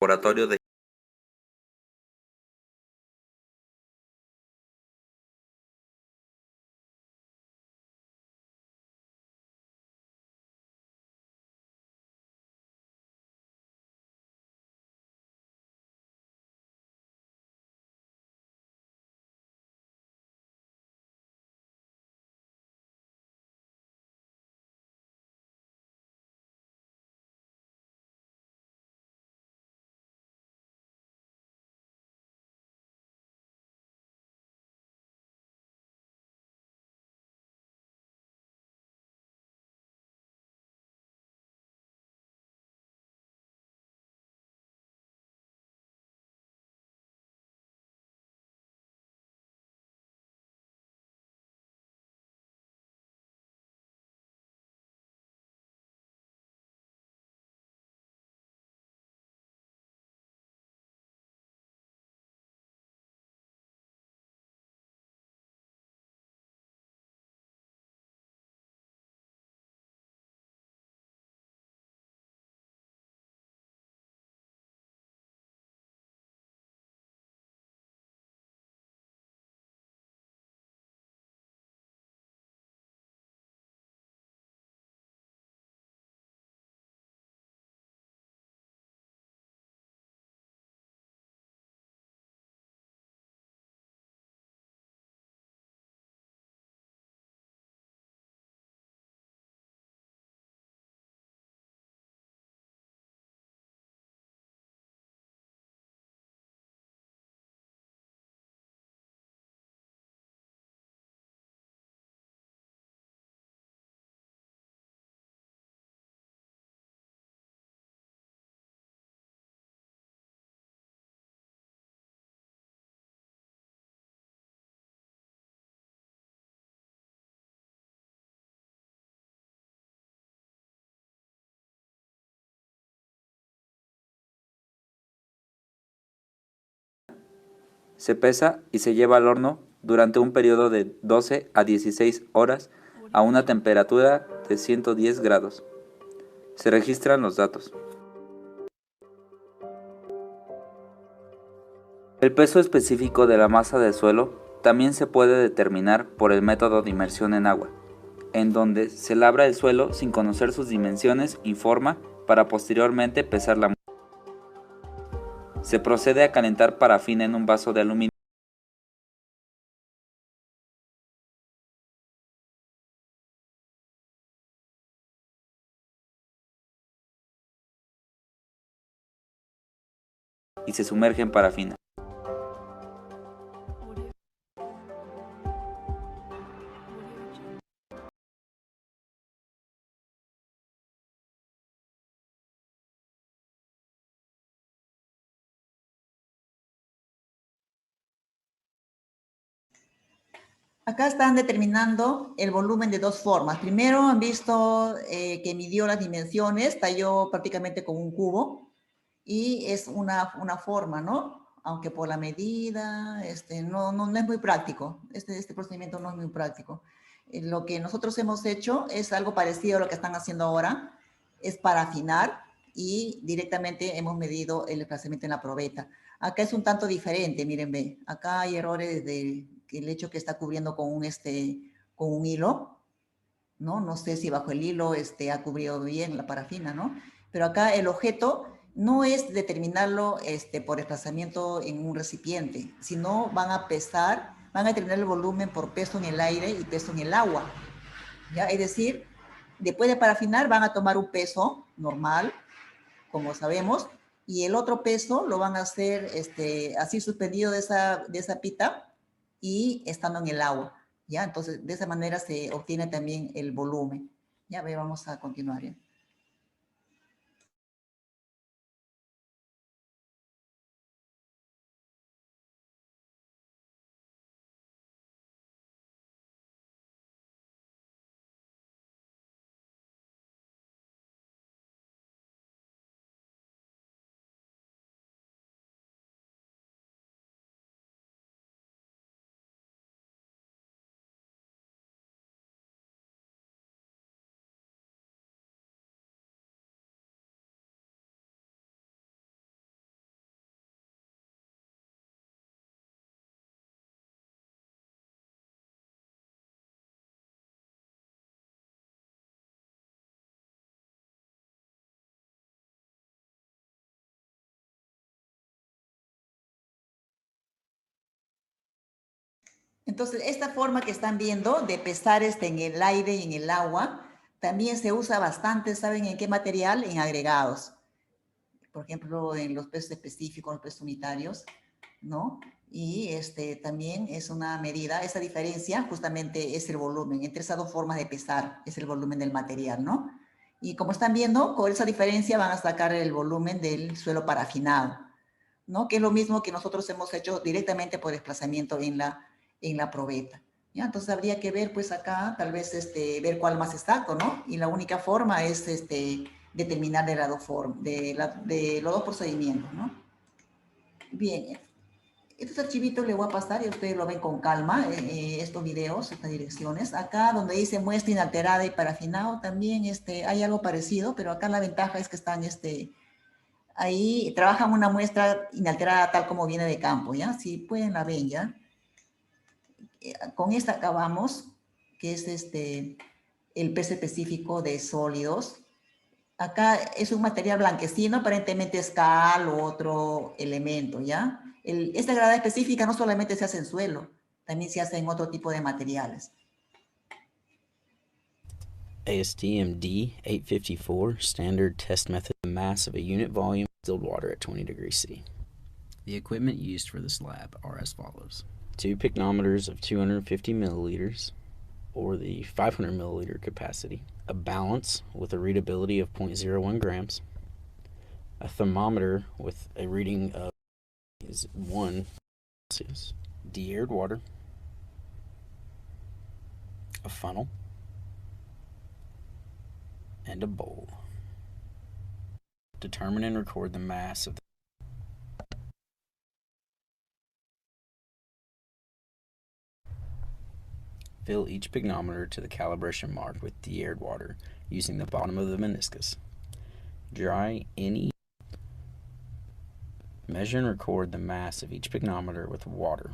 Laboratorio de se pesa y se lleva al horno durante un periodo de 12 a 16 horas a una temperatura de 110 grados. Se registran los datos. El peso específico de la masa del suelo también se puede determinar por el método de inmersión en agua, en donde se labra el suelo sin conocer sus dimensiones y forma para posteriormente pesar la muestra. Se procede a calentar parafina en un vaso de aluminio y se sumerge en parafina. Acá están determinando el volumen de dos formas. Primero han visto que midió las dimensiones, talló prácticamente con un cubo y es una forma, ¿no? Aunque por la medida, no es muy práctico. Este procedimiento no es muy práctico. Lo que nosotros hemos hecho es algo parecido a lo que están haciendo ahora, es para afinar y directamente hemos medido el desplazamiento en la probeta. Acá es un tanto diferente, miren, ve. Acá hay errores de que el hecho que está cubriendo con un hilo, ¿no? No sé si bajo el hilo ha cubrido bien la parafina, ¿no? Pero acá el objeto no es determinarlo por desplazamiento en un recipiente, sino van a pesar, van a determinar el volumen por peso en el aire y peso en el agua, ¿ya? Es decir, después de parafinar van a tomar un peso normal, como sabemos, y el otro peso lo van a hacer así suspendido de esa pita y estando en el agua, ¿ya? Entonces, de esa manera se obtiene también el volumen. Ya, vamos a continuar, ¿ya? Entonces, esta forma que están viendo de pesar en el aire y en el agua, también se usa bastante, ¿saben en qué material? En agregados. Por ejemplo, en los pesos específicos, los pesos unitarios, ¿no? Y también es una medida, esa diferencia justamente es el volumen. Entre esas dos formas de pesar es el volumen del material, ¿no? Y como están viendo, con esa diferencia van a sacar el volumen del suelo parafinado, ¿no? Que es lo mismo que nosotros hemos hecho directamente por desplazamiento en la probeta. ¿Ya? Entonces habría que ver, pues acá, tal vez ver cuál más exacto, ¿no? Y la única forma es determinar de los dos procedimientos, ¿no? Bien, estos archivitos les voy a pasar y ustedes lo ven con calma, estos videos, estas direcciones. Acá donde dice muestra inalterada y parafinado, también hay algo parecido, pero acá la ventaja es que están ahí trabajan una muestra inalterada tal como viene de campo, ¿ya? Si pueden la ven, ¿ya? Con esta acabamos, que es el peso específico de sólidos. Acá es un material blanquecino, aparentemente es cal o otro elemento, ¿ya? Esta grada específica no solamente se hace en suelo, también se hace en otro tipo de materiales. ASTM D854 standard test method, the mass of a unit volume distilled water at 20 degrees C. The equipment used for this lab are as follows: 2 pycnometers of 250 milliliters, or the 500 milliliter capacity, a balance with a readability of 0.01 grams, a thermometer with a reading of 1 Celsius, de-aired water, a funnel, and a bowl. Determine and record the mass of the fill each pycnometer to the calibration mark with de-aired water using the bottom of the meniscus. Dry any. Measure and record the mass of each pycnometer with water.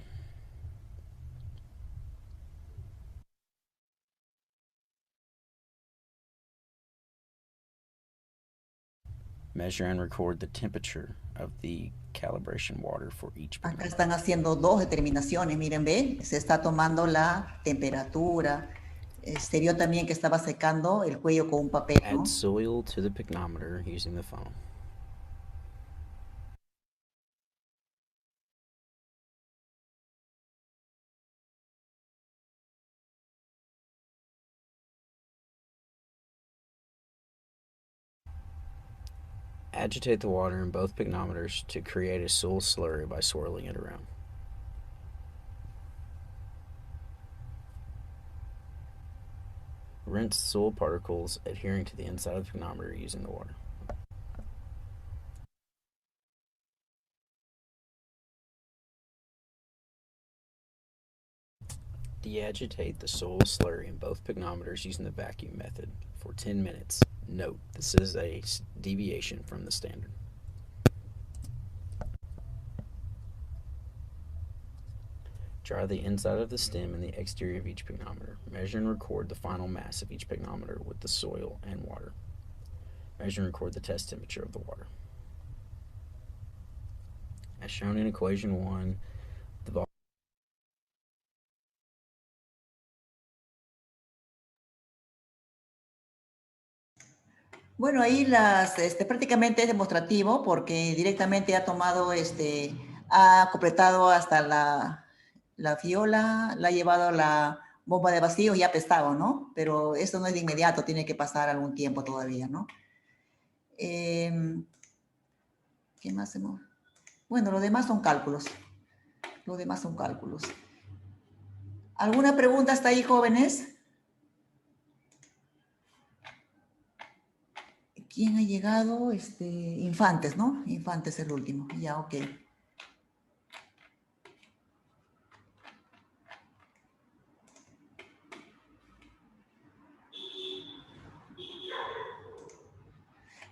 Measure and record the temperature of the calibration water for each pycnometer. Acá están haciendo dos determinaciones, miren, ve, se está tomando la temperatura. Se vio también que estaba secando el cuello con un papel, ¿no? Add soil to the pycnometer using the funnel. Agitate the water in both pycnometers to create a soil slurry by swirling it around. rinse soil particles adhering to the inside of the pygnometer using the water. Deagitate the soil slurry in both pygnometers using the vacuum method for 10 minutes. Note, this is a deviation from the standard. Dry the inside of the stem and the exterior of each pygnometer. Measure and record the final mass of each pygnometer with the soil and water. Measure and record the test temperature of the water. As shown in equation 1, the volume Bueno, ahí prácticamente es demostrativo porque directamente ha tomado, ha completado hasta la fiola, la ha llevado a la bomba de vacío y ha pestado, ¿no? Pero esto no es de inmediato, tiene que pasar algún tiempo todavía, ¿no? ¿Qué más hacemos? Bueno, lo demás son cálculos. Lo demás son cálculos. ¿Alguna pregunta hasta ahí, jóvenes? ¿Quién ha llegado? Infantes, ¿no? Infantes el último. Ya, ok.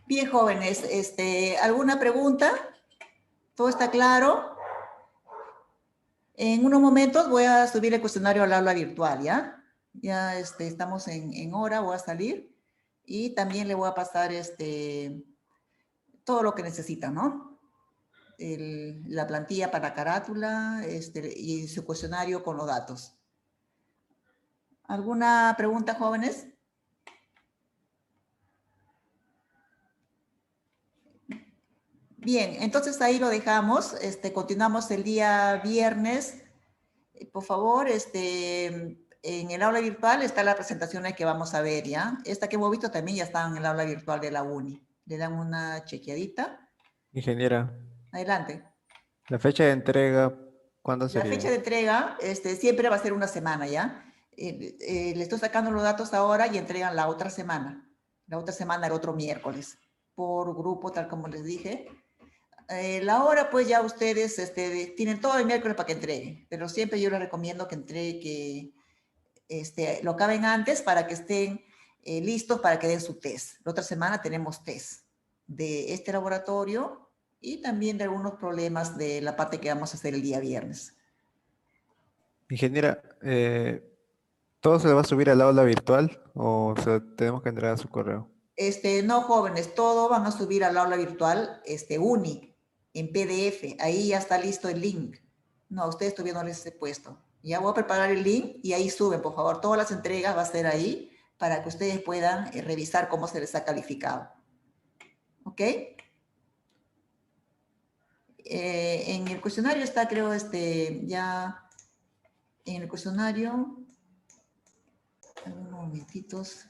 Bien, jóvenes, ¿alguna pregunta? ¿Todo está claro? En unos momentos voy a subir el cuestionario al aula virtual, ¿ya? Ya estamos en hora, voy a salir. Y también le voy a pasar todo lo que necesitan, ¿no? La plantilla para la carátula y su cuestionario con los datos. ¿Alguna pregunta, jóvenes? Bien, entonces ahí lo dejamos. Continuamos el día viernes. Por favor, en el aula virtual está la presentación que vamos a ver, ¿ya? Esta que hemos visto también ya está en el aula virtual de la UNI. Le dan una chequeadita. Ingeniera, Adelante. la fecha de entrega, ¿cuándo La sería? fecha de entrega siempre va a ser una semana, ¿ya? Le estoy sacando los datos ahora y entregan la otra semana. La otra semana, el otro miércoles. Por grupo, tal como les dije. La hora, pues ya ustedes tienen todo el miércoles para que entreguen. Pero siempre yo les recomiendo que entreguen, lo acaben antes para que estén listos para que den su test. La otra semana tenemos test de este laboratorio y también de algunos problemas de la parte que vamos a hacer el día viernes. Ingeniera, ¿todo se le va a subir al aula virtual o tenemos que entrar a su correo? No, jóvenes, todo van a subir al aula virtual, UNI, en PDF. Ahí ya está listo el link. No, a ustedes todavía no les he puesto. Ya voy a preparar el link y ahí suben, por favor. Todas las entregas va a ser ahí para que ustedes puedan revisar cómo se les ha calificado. ¿Ok? En el cuestionario está, creo, ya en el cuestionario. Unos momentitos.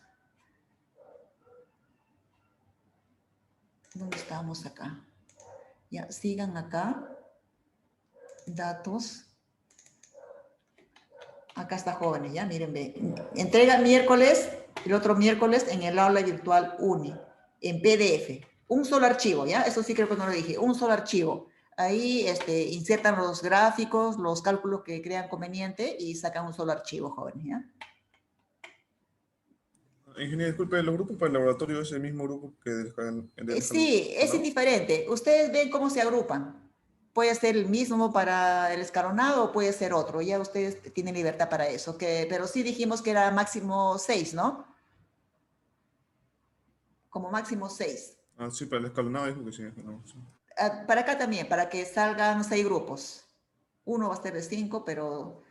¿Dónde estamos acá? Ya, sigan acá. Datos. Acá está, jóvenes, ya, miren, ve. Entrega miércoles, el otro miércoles en el aula virtual UNI, en PDF. Un solo archivo, ¿ya? Eso sí creo que no lo dije. Un solo archivo. Ahí insertan los gráficos, los cálculos que crean conveniente y sacan un solo archivo, jóvenes, ¿ya? Ingeniero, disculpe, ¿los grupos para el laboratorio es el mismo grupo que Sí, es indiferente. Ustedes ven cómo se agrupan. Puede ser el mismo para el escalonado o puede ser otro. Ya ustedes tienen libertad para eso. Pero sí dijimos que era máximo 6, ¿no? Como máximo 6. Ah, sí, para el escalonado dijo que sí. No, sí. Para acá también, para que salgan 6 grupos. Uno va a ser de 5, pero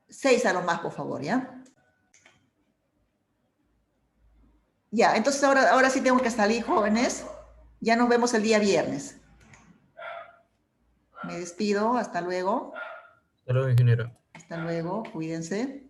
6 a lo más, por favor, ¿ya? Ya, entonces ahora sí tengo que salir, jóvenes. Ya nos vemos el día viernes. Me despido, hasta luego. Hasta luego, ingeniero. Hasta luego, cuídense.